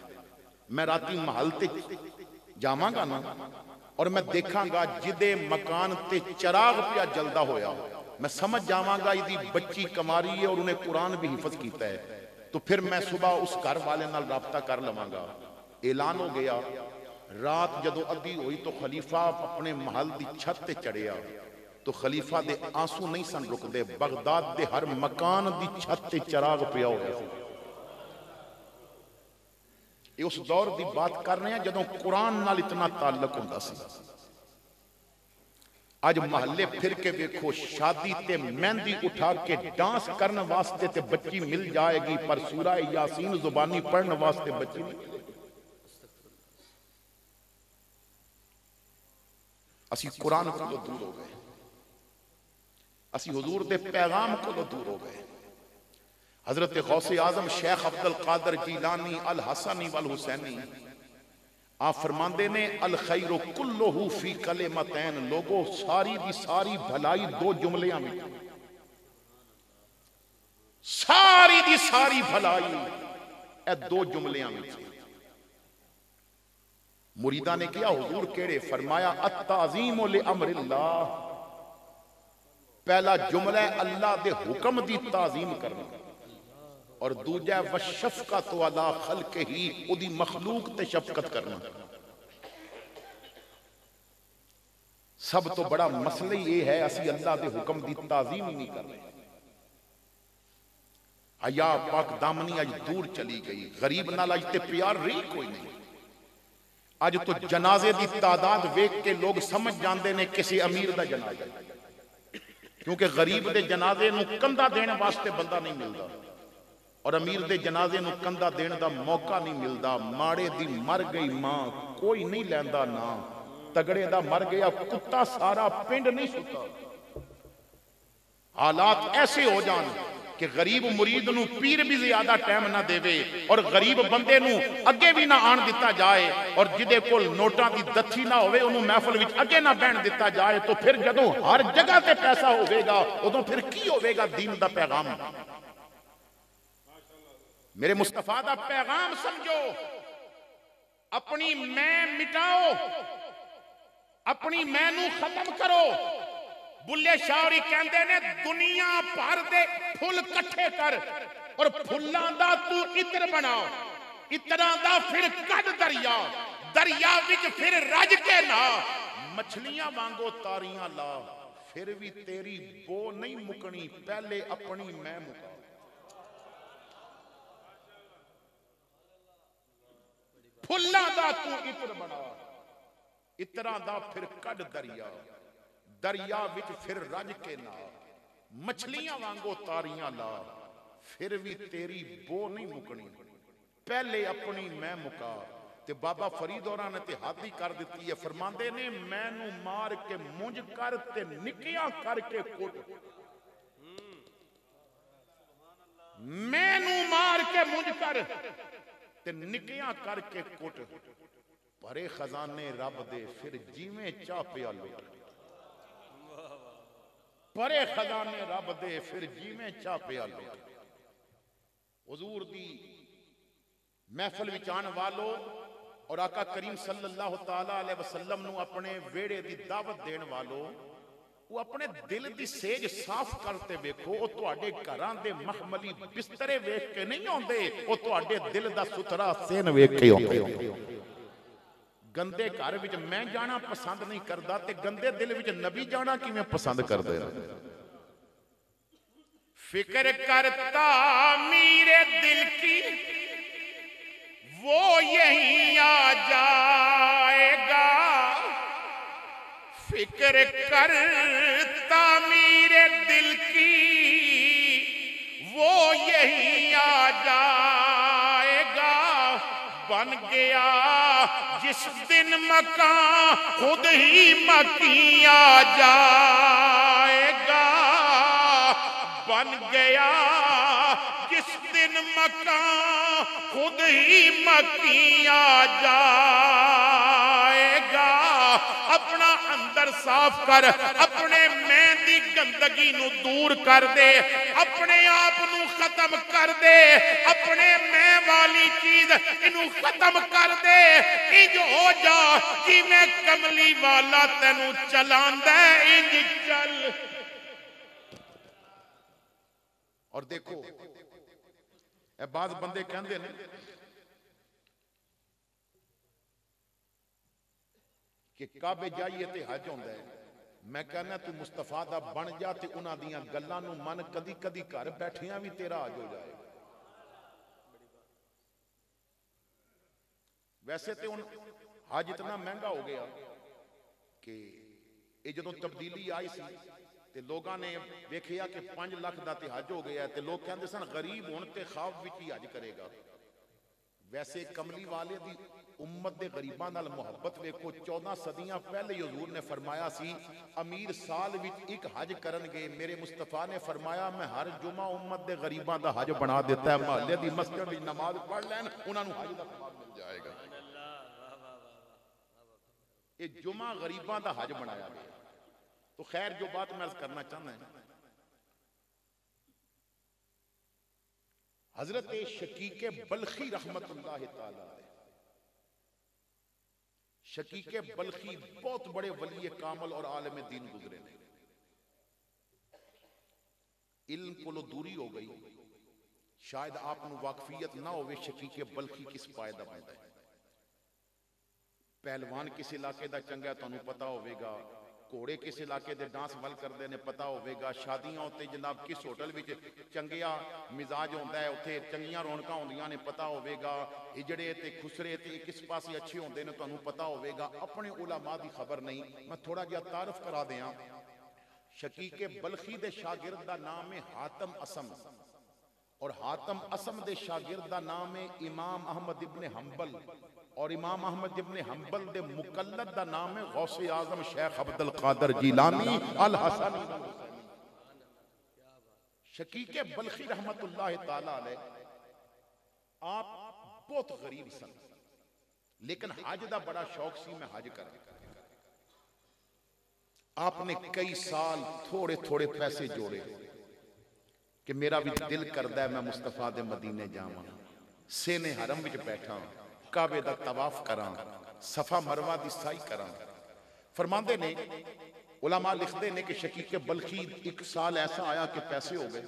मैं राती महल ते जावांगा ना, और मैं देखांगा जिदे मकान ते चराग पिया जलदा होया, मैं समझ जावांगा इहदी बच्ची कमारी है और उन्हें कुरान भी हिफज किया है। तो फिर मैं सुबह उस घर वाले नाल राबता कर लवांगा। ऐलान हो गया। रात जदों अद्धी हुई तो खलीफा अपने महल की छत ते चढ़िया, तो खलीफा दे आंसू नहीं सन रुकते। बगदाद दे हर मकान की छत ते चराग पिया होया। ये उस दौर की बात कर रहे हैं जदों कुरान नाल इतना ताल्लुक हुंदा सी। अज महल्ले फिर के देखो, शादी ते मेहंदी उठा के डांस करने वास्ते ते बच्ची मिल जाएगी, पर सूरा यासीन जुबानी पढ़ने वास्ते बच्ची नहीं मिलेगी। असी कुरान को दूर हो गए, असी हुजूर दे पैगाम को दूर हो गए। हजरत गौसे आजम शेख अब्दुल कादर जीलानी अल हसनी वल हुसैनी आप फरमाते ने अल खैरु कुल्लुहु फी कलिमतैन, लोगो सारी दी सारी भलाई दो जुमलियां में, सारी दी सारी भलाई ए दो जुमलियां में। मुरीदा ने किया हुजूर केड़े? फरमाया अत्ताज़ीम ले अमरिल्लाह, पहला जुमला है अल्लाह दे हुक्म दी ताजीम करना, और दूजा वशफ़क़त अला ख़ल्क़िही, उदी मखलूक ते शफकत करना। सब तो बड़ा मसला ये है असी अल्लाह दे हुक्म दी ताजीम ही नहीं कर रहे। हया पाक दामनी अज दूर चली गई, गरीब नाल अज ते प्यार रही कोई नहीं। अज तो जनाजे की तादाद वेख के लोग समझ जाते हैं किसी अमीर का जनाजा, क्योंकि गरीब के जनाजे नूं कंधा देने वास्ते बंदा नहीं मिलता, और अमीर के जनाजे नूं कंधा देने का मौका नहीं मिलता। माड़े दी मर गई मां कोई नहीं लैंदा ना, तगड़े दा मर गया कुत्ता सारा पिंड नहीं सुता। हालात ऐसे हो जान कि गरीब मुरीद नूं पीर भी ज्यादा टाइम ना देवे, और गरीब बंदे नूं अगे भी ना आन दिता जाए, और जिदे कोल नोटां दी दत्थी ना होवे उन्होंने महफिल विच अगे ना बहन दिता जाए। तो फिर जदों हर जगह ते पैसा होवेगा उदों फिर की होवेगा दीन दा पैगाम? मेरे मुस्तफा दा पैगाम समझो, अपनी मैं मिटाओ, अपनी मैं नूं खत्म करो। बुल्ले शाहरी कहंदे ने दुनिया भर दे फुल कट्ठे कर, और फुल्लां दा तू इत्र बना, इत्रां दा फिर कद दरिया, दरिया विच फिर रज के ना, मछलियां वांगो तारियां ला, फिर भी तेरी बो नहीं मुकनी, पहले अपनी मैं मुका। फुल्लां दा तू इत्र बना, इत्रां दा फिर कद दरिया, दरिया विच फिर रज के ना, मछलियां वांगो तारियां ला, फिर भी तेरी बो नहीं मुकनी, पहले अपनी मैं मुका। ते बाबा फरीद होरां ने ते हद ही कर दी है, फरमांदे ने मैनू मार के मुंज कर ते निकिया करके कुट, मैनू मार के मुंज कर ते निकिया करके कुट, भरे खजाने रब दे फिर जिवें चाह पिया लुट, भरे खजाने रब दे फिर जिवें चाह पिया लुट। हुजूर दी महफिल विच आने वालों और आका करीम सल्लल्लाहु ताला अलैहि वसल्लम नूं अपने वेड़े दी दावत देने वालों, वो अपने दिल की सेज साफ करते वेखो, वो तुहाडे घरां दे महमली बिस्तरे वेख के नहीं आउंदे, वो तुहाडे दिल दा सुथरा सेन वेख के आउंदे। गंदे घर विच मैं जाना पसंद नहीं करदा ते गंदे दिल विच नबी जाना किवें पसंद करदे ने। फिक्र करता मेरे दिल की वो यहीं आ जाएगा, फिक्र करता मेरे दिल की वो यहीं आ जाएगा। बन गया जिस दिन मकान खुद ही मकी आ जाएगा। बन गया जिस दिन मकान खुद ही मकी आ जाएगा। अपना अंदर साफ कर, अपने मैं दी गंदगी नू दूर कर दे, अपने आप नू खत्म कर दे, अपने मैं वाली चीज इनू खत्म कर दे। इंज हो जा जिवें कमली वाला तेनू चलांदा, इंज चल। और देखो ए बाद बंदे कहंदे ने कि काबे जाइए ते हज होंदा है। मैं कहना तू मुस्तफा दा बन जा ते उन्हां दियां गल्लां नू मन, कदी कदी घर बैठियां भी तेरा हज हो जाए। वैसे तो हुण हज इतना महंगा हो गया कि ये जदों तब्दीली आई सी ते लोगों ने वेखिया कि 5 लाख का ते हज हो गया, ते लोग कहते सन गरीब होने ते ख्वाब विच ही हज करेगा। वैसे कमली वाले दी उम्मत दे गरीबां नाल मुहब्बत वेखो। 14 सदियां पहले हुजूर ने फरमाया सी अमीर साल विच एक हज करनगे। मेरे मुस्तफा ने फरमाया मैं हर जुमा उम्मत दे गरीबां दा हज बना दिता है। महल्ले दी मस्जिद विच नमाज पढ़ लैन, उन्हां नूं हज दा सवाब मिल जाएगा। ये जुमा गरीबां दा हज बनाया गया। तो खैर जो बात मैं अर्ज करना चाहना है, हजरत शकीके बल्खी रहमतुल्लाह ताला अलैह, शकीके बल्खी बहुत बड़े वली कामल और आलम दीन गुजरे ने। इल्म कोलो दूरी हो गई, शायद आपको वाकफियत ना होवे शकीके बल्खी किस पायदा बनता है। पहलवान किस इलाके का चंगा तुहानू पता होवेगा, घोड़े किस इलाके के डांस वल करते ने पता होवेगा, शादियां उत्ते जनाब किस होटल विच चंगिया मिजाज होंदा है, उत्थे चंगियां रौनकां होंदियां ने पता होवेगा, हिजड़े ते खुसरे ते किस पासे अच्छे होंदे ने तुहानू पता होवेगा। अपने उलमा दी खबर नहीं, मैं थोड़ा जिहा तारफ करा दियां। शकीके बल्खी दे शागिर्द दा नाम है हातम असम, और हातम असम दे शागिर्द दा नाम है इमाम अहमद इब्ने हंबल, और इमाम अहमद इब्ने हंबल दे मुकल्लद दा नाम है गौसे आजम शेख अब्दुल कादिर जिलानी अल हसनी। शकीके बल्खी रहमतुल्लाह ताला अलैह आप बहुत गरीब सन, लेकिन हज दा बड़ा शौक सी, मैं हज करा। आपने कई साल थोड़े थोड़े पैसे जोड़े कि मेरा भी दिल करदा है मैं मुस्तफा दे मदीने जावां, सेने हरम विच बैठा, काबे दा तवाफ करा, सफा मरवा दी साई करा। फरमांदे ने उलमा लिखते ने कि शकीके बल्खी एक साल ऐसा आया कि पैसे हो गए।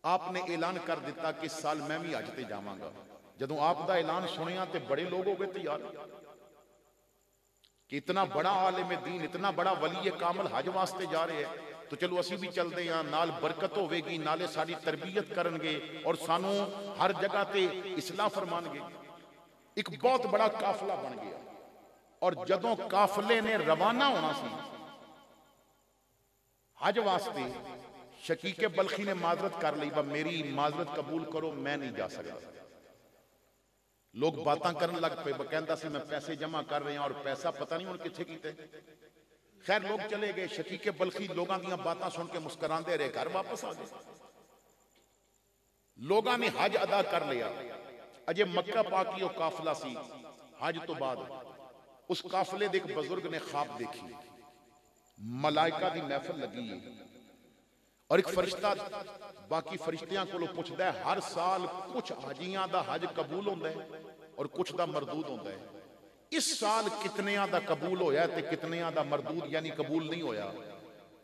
आपने ऐलान कर दिता कि इस साल मैं भी हज ते जावांगा। जदों आप दा ऐलान सुनिया तो बड़े लोग हो गए तैयार कि इतना बड़ा आलिम दीन, इतना बड़ा वली कामल हज वास्ते जा रहे हैं, तो चलो असी भी चलते हैं, नाल बरकत होवेगी, नाले साडी तरबियत करनगे और सानू हर जगह ते इस्लाह फरमानगे। एक बहुत बड़ा काफिला बन गया, और जदों काफिले ने रवाना होना सी हज वास्ते, शकीके बल्खी ने माजरत कर ली, मेरी माजरत कबूल करो, मैं नहीं जा सकता। लोग बातां करन लग पे, कहंदा सी मैं पैसे जमा कर रहे हैं और पैसा पता नहीं हुण कित्थे कीते। खैर लोग चले गए, शकीके बल्खी लोगों दी बातां सुन के मुस्कुराते रहे, घर वापस आ गए। लोगों ने हज अदा कर लिया। अजे मक्का पाक की काफिला सी, हज तो बाद उस काफिले दे एक बुजुर्ग ने ख्वाब देखी, मलाइका दी महफिल लगी है और एक फरिश्ता बाकी फरिश्तियां कोलों पुछदा है, हर साल कुछ हाजियां दा हज कबूल होंदा है और कुछ दा मरदूद होंदा है। इस साल कितनियां दा कबूल होया ते कितनियां दा मरदूद यानी कबूल नहीं होया।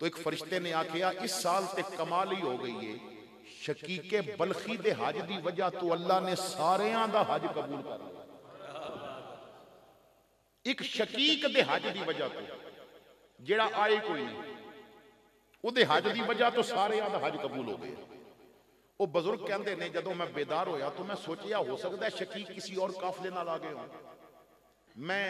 तो एक फरिश्ते ने आखिया इस साल ते कमाल ही हो गई है, शकीके बलखी दे हज की वजह तो अल्लाह ने सारियां दा हज कबूल कर लिया। एक शकीक दे हज की वजह तो जेड़ा आए कोई नहीं, उहदे हज की वजह तो सारियां दा हज कबूल हो गया। वो बजुर्ग कहते ने जदों मैं बेदार होया तो मैं सोचिया हो सकता है शकीक किसी और काफले नाल आ गए हो। मैं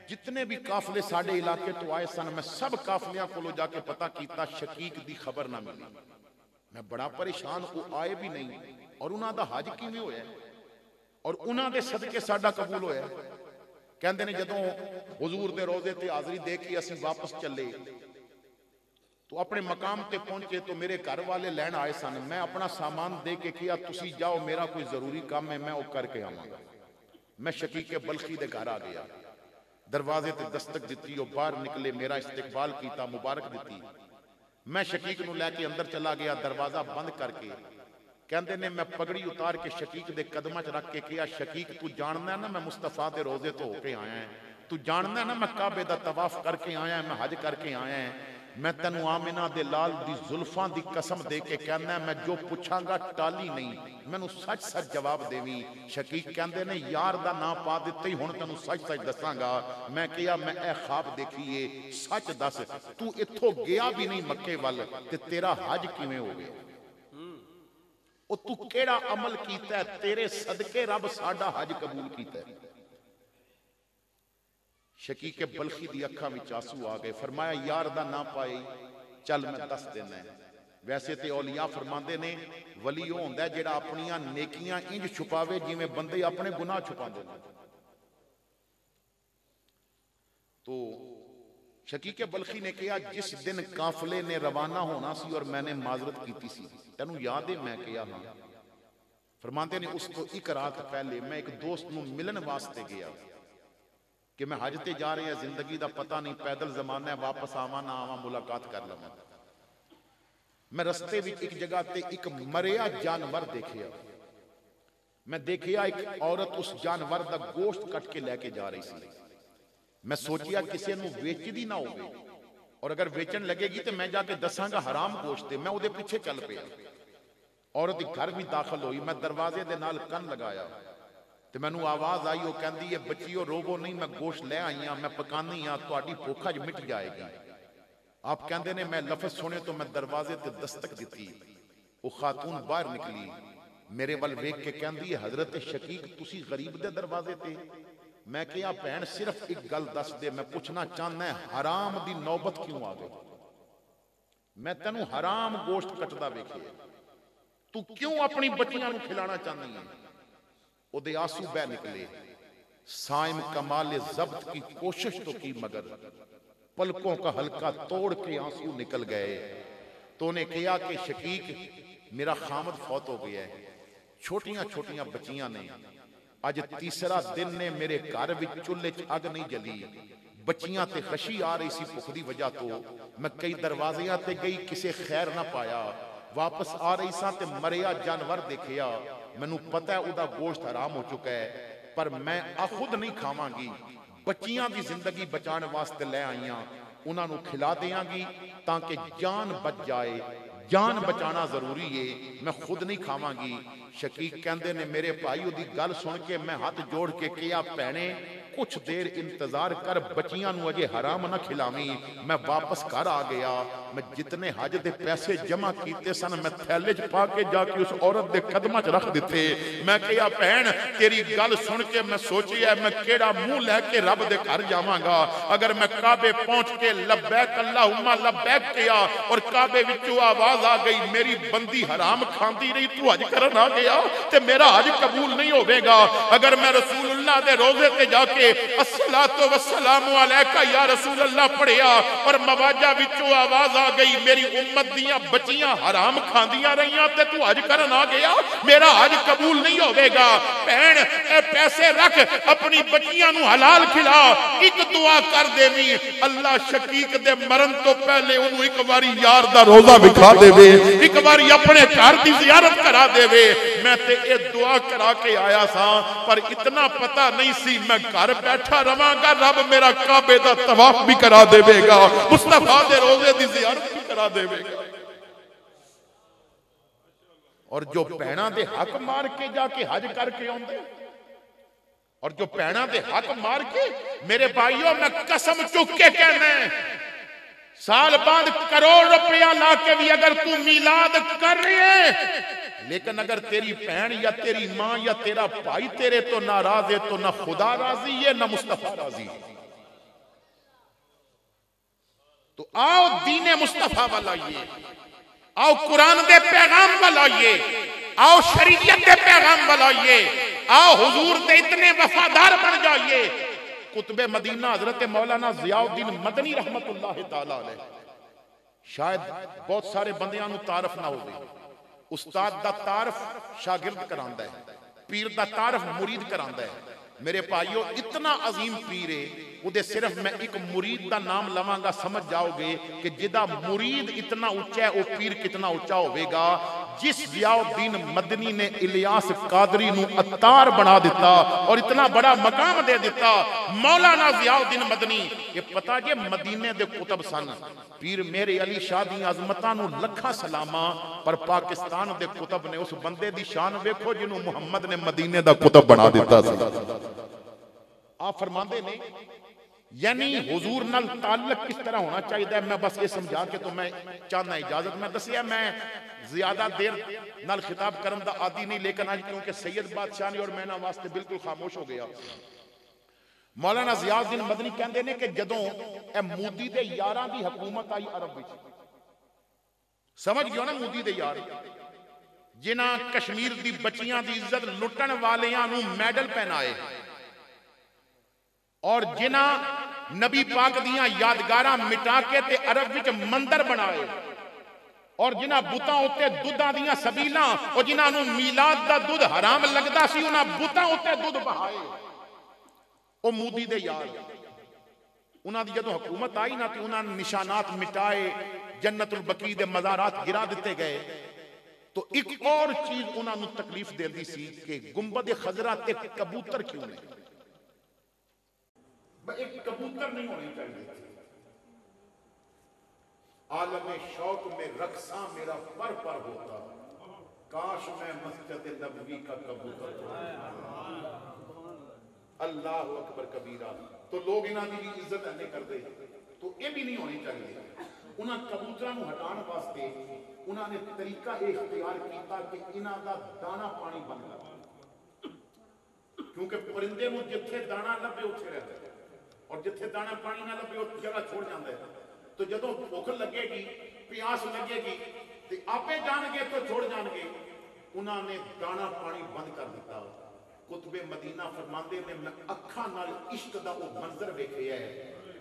जितने भी काफले साडे इलाके तो आए सन, मैं सब काफलियां कोलों जाके पता किया, शकीक की खबर ना मिली। मैं बड़ा परेशान, वो आए भी नहीं और उन्हां दा हज किवें होया और उन्हां दे सदके साडा कबूल होया। कहते ने जदों हुजूर दे रोजे ते हाजरी दे के असीं वापस चले तो अपने मकाम ते पहुंचे तो मेरे घर वाले लैन आए सन। मैं अपना सामान दे के किया तुसी जाओ, मेरा कोई जरूरी काम है, मैं वो करके आवांगा। मैं शकीके बल्खी दे घर आ गया, दरवाजे ते दस्तक दी, वो बाहर निकले, मेरा इस्तकबाल किया, मुबारक दी। मैं शकीक नूं लैके अंदर चला गया, दरवाजा बंद करके कहते ने मैं पगड़ी उतार के शकीक दे कदमां च रख के कहा, शकीक तू जानदा ना मैं मुस्तफा दे रोजे तो होके आया है, तू जानदा ना मैं काबे दा तवाफ करके आया, मैं हज करके आया है। मैं तेनू आमिना दे लाल दी जुल्फां दी कसम दे के कहना मैं जो पुछांगा टाली नहीं, मैनू सच सच जवाब देवी। शकीक कहते ने यार दा नाम पा दिता ही, हुण तेनू सच सच दसांगा। मैं कहा मैं ए ख्वाब देखीए, सच दस तू इत्थों गया भी नहीं मक्के वल ते तेरा हज किवें हो गया? ओ तू केड़ा अमल कीता है, तेरे सदके रब साडा हज कबूल कीता है। शकीके बल्खी दी अखां विच आंसू आ गए। फरमाया यार दा ना पाए, चल मैं दस देना है। वैसे तो औलिया फरमांदे ने वली वो हुंदा है जिहड़ा अपनियां नेकियां इंज छुपावे जिवें बंदे अपने गुनाह छुपांदे ने। तो शकीके बल्खी ने कहा जिस दिन काफले ने रवाना होना सी और मैंने माजरत की सी, तेनू याद है? मैं कहा हाँ। फरमांदे ने उस तो एक रात पहले मैं एक दोस्त नूं मिलन वास्ते गया कि मैं हज ते जा रहा है, जिंदगी का पता नहीं, पैदल जमाना है, वापस आवा ना आवा, मुलाकात कर लवां। मैं रस्ते विच एक जगह ते एक मरिया जानवर देखिया। मैं देखिया एक औरत उस जानवर का गोश्त कट के लैके जा रही सी। मैं सोचिया किसी नूं वेचदी ना होवे, और अगर वेचन लगेगी तो मैं जाके दसांगा हराम गोश्त है। मैं उहदे पीछे चल पिया। औरत घर भी दाखिल हुई, मैं दरवाजे दे नाल कन लगाया तो मैनू आवाज आई, वो कहती है बच्चियो रोवो नहीं, मैं गोश्त लै आई हाँ, मैं पकानी हाँ, तुहाडी भुख अज मिट जाएगी। आप कहते ने मैं लफज सुने तो मैं दरवाजे ते दस्तक दी। वो खातून बाहर निकली, मेरे वल वेख के कहती है हजरत शकीक तुसी गरीब दे दरवाजे ते? मैं कहा भैन सिर्फ एक गल दस दे, मैं पूछना चाहना है हराम दी नौबत क्यों आ गई? मैं तेनू हराम गोश्त कटदा वेखे, तू क्यों अपनी बच्चियां नू खिलाना चाहनी है? उहदे आंसू बह निकले। साइम कमाल जब्त की कोशिश तो की मगर पलकों का हल्का तोड़ के आंसू निकल गए। तो उन्हें कहा कि शकीक मेरा खामद फौत हो गया है, छोटियां छोटियां बच्चियां ने, अज तीसरा दिन ने मेरे घर विच चुल्हे च अग नहीं जली, बच्चियां ते खशी आ रही सी भुख दी वजह तो। मैं कई दरवाजियां ते गई, किसे खैर ना पाया। वापस आ रही सा ते मरिया जानवर देखिया। मैनू पता है उदा गोश्त हराम हो चुका है, पर मैं खुद नहीं खावांगी, बच्चियां की जिंदगी बचाने वास्ते लै आई हां, उन्होंने खिला देंगी ताकि जान बच जाए। जान बचाना जरूरी है, मैं खुद नहीं खावांगी। शकीक कहते ने मेरे भाई उदी गल सुन के मैं हाथ जोड़ के कहा भैने कुछ देर इंतजार कर, बच्चियां नू अजे हराम ना खिलावी। मैं वापस घर आ गया। मैं जितने हज दे पैसे जमा किए सन मैं थैले च पा के जाके उस औरत दे कदमां च रख दिते। मैं कहा भैन तेरी गल सुन के मैं सोचिया मैं केड़ा मुंह लैके रब दे घर जावांगा। अगर मैं काबे पहुंच के लब्बैक अल्लाहुम्मा लब्बैक किया और काबे विचों आवाज आ गई मेरी बंदी हराम खांदी रही, तू हज करन आ गया ते मेरा हज कबूल नहीं होवेगा। अगर मैं रसूलुल्लाह दे रोजे ते जाके अस्सलातु वस्सलामु अलैका या रसूल अल्लाह पढ़िया और मवाजा विचों आवाज आ गई मेरी उम्मत दियां बच्चियां हराम खांदियां रहियां ते तू हज करन आ गया, मेरा हज कबूल नहीं होवेगा। भैन ए पैसे रख, अपनी बच्चियां नू हलाल खिला, एक दुआ कर देवी अल्लाह शकीक दे मरन तो पहले उन्होंने एक बारी यार दा रोजा विखा देवे, एक बारी अपने घर की जियारत करा देवे। मैं ते ए दुआ करा के आया सा, पर इतना पता नहीं सी मैं घर बैठा रवांगा, रब मेरा काबे दा तवाफ भी करा देवेगा, मुस्तफा दे रोजे दी जियारत करा देवेगा। और जो भैणा दे हक मार के जाके हज करके आउंदे, और जो भैणा दे हक मार के, मेरे भाइयों मैं कसम चुक के कहना, साल बाद करोड़ रुपया ला के भी अगर तू मिलाद कर रहे है, लेकिन अगर तेरी बहन या तेरी मां या तेरा भाई तेरे तो नाराज है, तो ना खुदा राजी है ना मुस्तफा राजी है। तो आओ दीने मुस्तफा वाला ये, आओ कुरान दे पैगाम वाला ये, आओ शरीयत दे पैगाम वाला ये, आओ हुजूर दे इतने वफादार बन जाइए। कुतुबे मदीना हजरत मौलाना जियाउद्दीन मदनी रहमतुल्लाह ताला अलैह, शायद बहुत सारे बंदियां नूं तारफ ना होवे। उस्ताद दा तारफ शागिर्द करांदा है, पीर दा तारफ मुरीद करांदा है। मेरे भाइयों इतना अजीम पीर है, उदे सिर्फ मैं एक मुरीद दा नाम लवांगा, समझ जाओगे कि जिदा मुरीद इतना उच्चा है, वो पीर कितना उच्चा होगा। जिस जियाउद्दीन मदनी ने इलियास कादरी नू अत्तार बना दिता और इतना बड़ा मकाम दे दिता, मौलाना जियाउद्दीन मदनी, ये पता जे मदीने दे कुतब सन। पीर मेरे अली शाह दी अजमतां नू लखा सलामा, पर पाकिस्तान दे कुतब ने उस बंदे दी शान वेखो जिन्हों मुहम्मद ने मदीने दा कुतब बना दिता सी। आप फरमाते ने यानी हुजूर नाल ताल्लुक किस तरह होना चाहिए। मैं बस ये समझा के तो मैं चाहना इजाजत मैं दसिया, मैं ज्यादा देर नाल खिताब करन दा आदी नहीं, लेकिन आज क्योंकि सैयद बादशाह ने और मैं ना वास्ते बिल्कुल खामोश हो गया। मौलाना जियाउद्दीन मदनी कहते हैं कि जदों ए मोदी दे यारां दी हुकूमत आई अरब विच, समझ गयो ना, मोदी दे यार जिन्हां कश्मीर दी बच्चियां दी इज्जत लुटण वालियां नूं मैडल पहनाए, और जिन्हां नबी पाक दियां यादगारां मिटा के ते अरब विच मंदिर बनाए, और जिन्हां बुतां उत्ते दुधां दियां सबीलां, और जिन्हां नूं मीलाद दा दुध हराम लगदा सी, उन्हां बुतां उत्ते दुध बहाए। ओ मोदी दे यार, उन्हां दी जदों हुकूमत आई ना, तो उन्हां निशानात मिटाए, जन्नतुल बकी दे मज़ारात गिरा दिते गए। तो एक और चीज उन्हां नूं तकलीफ देंदी सी कि गुंबद खजरा ते कबूतर क्यों नहीं, एक कबूतर नहीं होनी चाहिए। आलम शौक में रक्सा मेरा पर होता, काश मैं मस्जिद नबवी का कबूतर होता। अल्लाह अकबर कबीरा। तो लोग इन्हां दी भी इज्जत नहीं करते, तो ये भी नहीं होनी चाहिए। उन्हां कबूतरां नूं हटाने वास्ते उन्होंने तरीका इख्तियार किया कि इन्हां दा दाना पानी बंद कर, क्योंकि परिंदे नूं जिथे दाना लभे उत्थे रहंदा है, और जिथे दाना पानी ना लभे उस जगह छोड़ जाता है। तो जदों भुख लगेगी, प्यास लगेगी, तो आपे जाणगे तो छोड़ जाणगे। उन्होंने दाना पानी बंद कर दिता। कुतबे मदीना फरमाते ने मैं अखां नाल इश्क दा वो मंजर वेखिया है।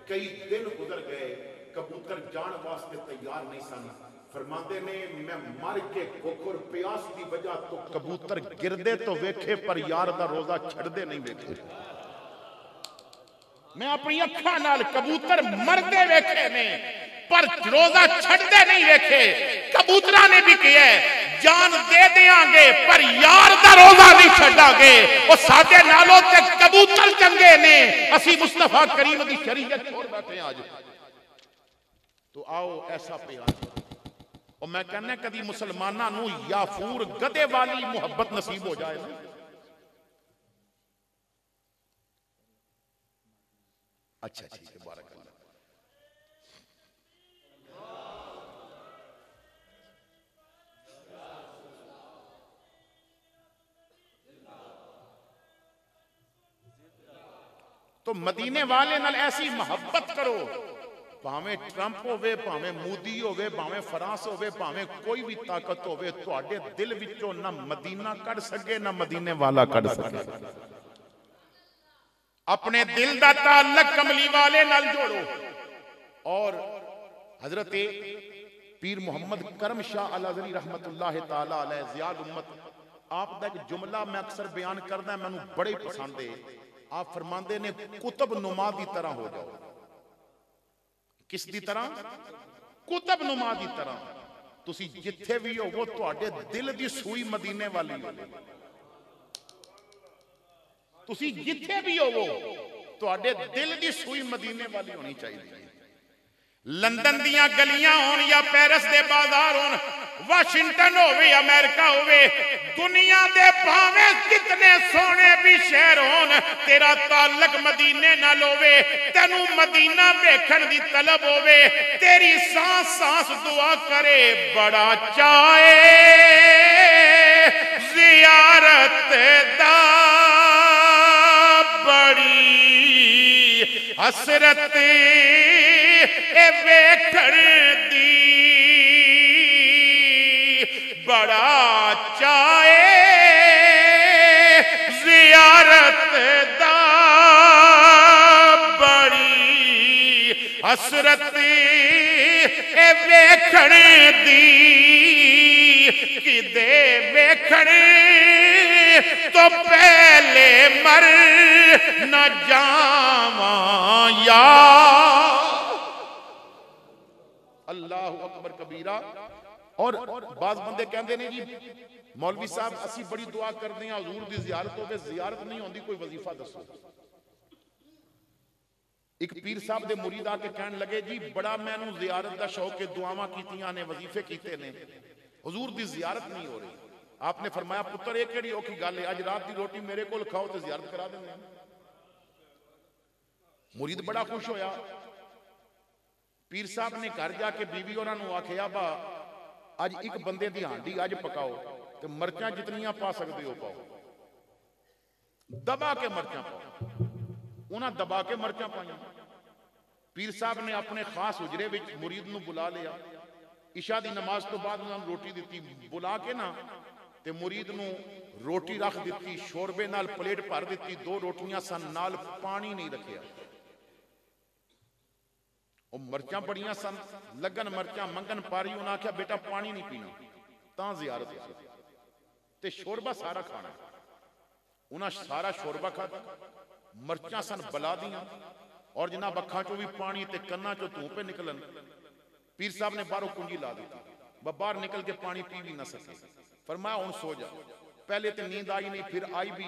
कई दिन गुजर गए, कबूतर जान वास्ते तैयार नहीं सन। फरमाते ने मैं मर के भुख और प्यास की वजह तो कबूतर गिरदे तो वेखे, पर यार दा रोजा छड़दे नहीं वेखे। मैं अपनी अखां नाल कबूतर मरदे वेखे ने, पर रोजा छड़दे नहीं वेखे। कबूतरा ने भी किया जान दे देंगे पर यार दा रोजा नहीं छड़ांगे। वो साडे नालों ते कबूतर चंगे ने, असी मुस्तफा करीम दी शरीयत छोड़ बैठे आज। तो आओ ऐसा प्यार, और मैं कहना कदी मुसलमाना नू याफूर गधे वाली मुहब्बत नसीब हो जाए ना। अच्छा ठीक है, बारक अल्लाह। तो मदीने वाले नाल ऐसी मोहब्बत करो, भावें ट्रंप होवे, भावें मोदी होवे, भावें फ्रांस होवे, भावें कोई भी ताकत होवे, तुहाडे दिल विचों ना मदीना कढ़ सके ना मदीने वाला कढ़ सके। अपने दिल दा ताल्लुक कमली वाले नाल जोड़ो। और हजरत पीर मुहम्मद करम शाह अल अज़हरी रहमतुल्लाह ताला अलैह ज़ियाद उम्मत, आप दा एक जुमला मैं अक्सर बयान करदा, मैनू बड़े पसंद है। आप फरमाते ने कुतुब नुमा की तरह हो जाओ। किस दी तरह? कुतुब नुमा की तरह। तुसी जिथे भी होवो तुहाडे दिल दी सूई मदीने वाली हो। तुसी जिथे भी होवो तुहाडे दिल दी सूई मदीने वाली होनी चाहिए। लंदन दियां गलियां होन या पेरिस दे बाजार होन, वाशिंगटन होवे अमेरिका होवे, दुनिया दे भावें कितने सोने भी शहर होन, तेरा ताल्लुक मदीने नाल होवे, तेनू मदीना वेखण दी तलब होवे, तेरी सांस सांस दुआ करे, बड़ा चाहे जियारत दा, बड़ी हसरत ए वेखण दी, बड़ा चाहे जियारत दा, बड़ी हसरत ए वेखण दी, किदे वेखण तो पहले मर न जावा या अल्लाहु अकबर कबीरा। और बाज बंदे कहते हैं जी मौलवी साहब असी बड़ी दुआ करते हैं हजूर की जियारत हो, जियारत नहीं होती, कोई वजीफा दसो। एक पीर साहब दे मुरीद आके कहन लगे जी बड़ा मैनू जियारत का शौक है, दुआवां कीतियां ने, वजीफे कीते ने, हजूर की जियारत नहीं हो रही। आपने फरमाया पुत्र ये केड़ी औखी गल है, अज रात की रोटी मेरे को खाओ तो जियारत करा देंगे। मुरीद बड़ा खुश होया। पीर साहब ने घर जाके बीवी उन्होंने आखिया बा अज एक बंदे की हांडी अज पकाओ तो मर्चां जितनियां पा सकते हो पाओ, दबा के मर्चां पाओ। उन्हें दबा के मर्चां पाई। पीर साहब ने अपने खास हुजरे विच मुरीद नूं बुला लिया। इशा की नमाज तो बाद उन्होंने रोटी दी, बुला के ना ते मुरीद नूं रोटी रख दी, शोरबे नाल प्लेट भर दी, 2 रोटियां सन, नाल पानी नहीं रखिया। मर्चां बड़ियां सन, लगन मर्चां मंगन पारी, उन्हें आख्या बेटा पानी नहीं पीना तां जियारत ते शोरबा सारा खाना। उन्हें सारा शोरबा खाता, मर्चां सन बला दियां और जनाब अखां चों भी पानी ते कन्नां चों धूं पे निकलन। पीर साहब ने बाहरों कुंजी ला दी, बाहर निकल के पानी पी भी ना सके। फरमाया हुण सो जा। पहले तो नींद आई नहीं, फिर आई भी।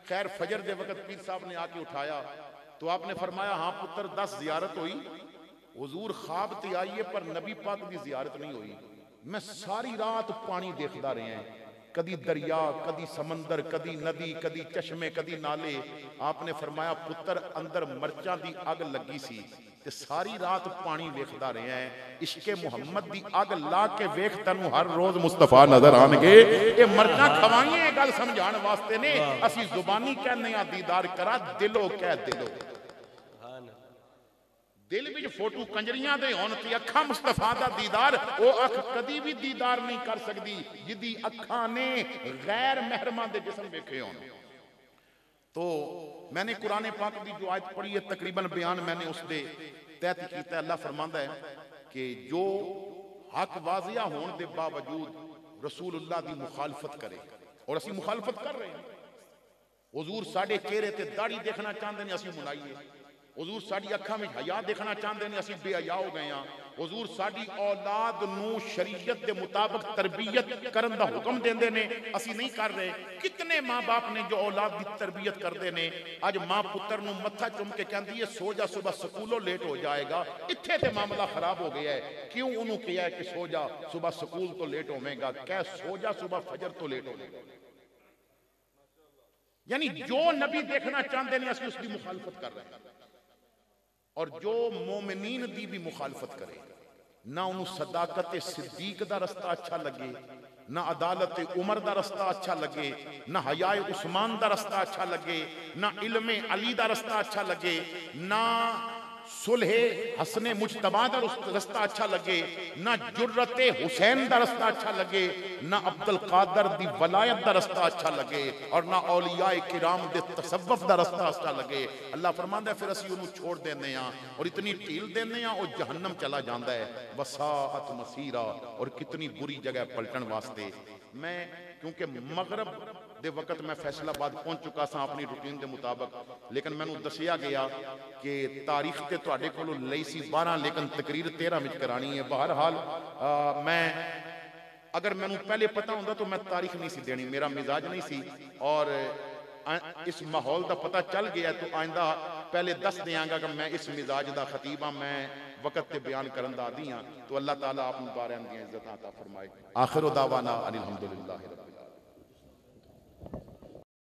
खैर फजर के वक्त पीर साहब ने आके उठाया तो आपने फरमाया हाँ पुत्र 10 जियारत हुई, हुजूर ख्वाब ते आई है पर नबी पाक की जियारत नहीं हुई। मैं सारी रात पानी देखता रहा है, कदी दरिया, कदी समंदर, कदी नदी, कदी चश्मे, कदी नाले। आपने फरमाया पुत्र अंदर मर्चां की अग लगी सी ते सारी रात पानी वेखदा रहा है। इश्के मुहम्मद की अग ला के वेख, तैनूं हर रोज मुस्तफा नजर आएंगे। ये मर्चां खवाइए ये गल समझाने वास्ते ने, असी जुबानी कहने आ दीदार करा, दिलों कह दिलों। दिल विच फोटो कंजरियां दे होण ते अखां मुस्तफा दा दीदार, वो अख कदी भी दीदार नहीं कर सकती जिदी अखां ने गैर महरमा दे जिस्म वेखे होण। तो मैंने कुरान पाक की जो आयत पढ़ी है तकरीबन बयान मैंने उस दे तहत किया। अल्लाह फरमांदा है कि जो हक वाजिया होने के बावजूद रसूलुल्लाह की मुखालफत करे, और असी मुखालफत कर रहे हैं। हुजूर साडे चेहरे ते दाढ़ी देखना चाहते हैं, असी मुनाइए। हुजूर साडी अखां में हया देखना चाहते हैं, असी बेहया हो गए हैं। हुजूर साडी औलाद नूं शरीयत के मुताबिक तरबियत करन दा हुक्म देंदे ने, असी नहीं कर रहे। कितने माँ बाप ने जो औलाद की तरबियत करते हैं। अज माँ पुत्र नूं मत्था चुम के कहती है सो जा, सुबह स्कूलों लेट हो जाएगा। इत्थे ते मामला खराब हो गया है। क्यों उन्होंने कहा है कि सो जा सुबह स्कूल तो लेट होवेगा, कह सो जा सुबह फजर तो लेट होवेगा। यानी जो नबी देखना चाहते हैं असी उसकी मुखालफत कर रहे हैं। और जो मोमिनीन दी भी मुखालफत करे, ना उन्होंने सदाकत सिद्दीक दा रस्ता अच्छा लगे, ना अदालत उमर दा रस्ता अच्छा लगे, ना हयाए उस्मान दा रस्ता अच्छा लगे, ना इल्मे अली दा रस्ता अच्छा लगे, ना सुलहे हसने मुजतबा दा रस्ता अच्छा लगे, ना जुर्रते हुसैन दा रस्ता अच्छा लगे, ना अब्दुल कादर दी वलायत दा रस्ता अच्छा लगे, और ना औलियाए किराम दे तसव्वुफ दा रस्ता अच्छा लगे। अल्लाह फरमांदा है फिर असी उन्हें छोड़ देने हैं और इतनी ढील देने हैं और जहन्नम चला जाता है। वसाअत मसीरा, और कितनी बुरी जगह पलटन वास्ते। मैं क्योंकि मगरब दे वक्त मैं फैसलाबाद पहुंच चुका सा अपनी रूटीन के मुताबिक, लेकिन मैनू दसिया गया कि तारीख तो तुहाडे कोलों लई सी 12 लेकिन तकरीर 13 में करानी है। बहरहाल मैं अगर मैनू पहले पता होंदा तो मैं तारीख नहीं सी देनी, मेरा मिजाज नहीं सी। और इस माहौल का पता चल गया तो आइंदा पहले दस देंगा कि मैं इस मिजाज का खतीब हाँ, मैं वक़्त ते बयान करन दा आदी हाँ। तो अल्लाह ताला आप बारियां दी इज्जत अता फरमाए। आखिर दावाना अनिल हम्दुलिल्लाहि रब्बिल आलमीन।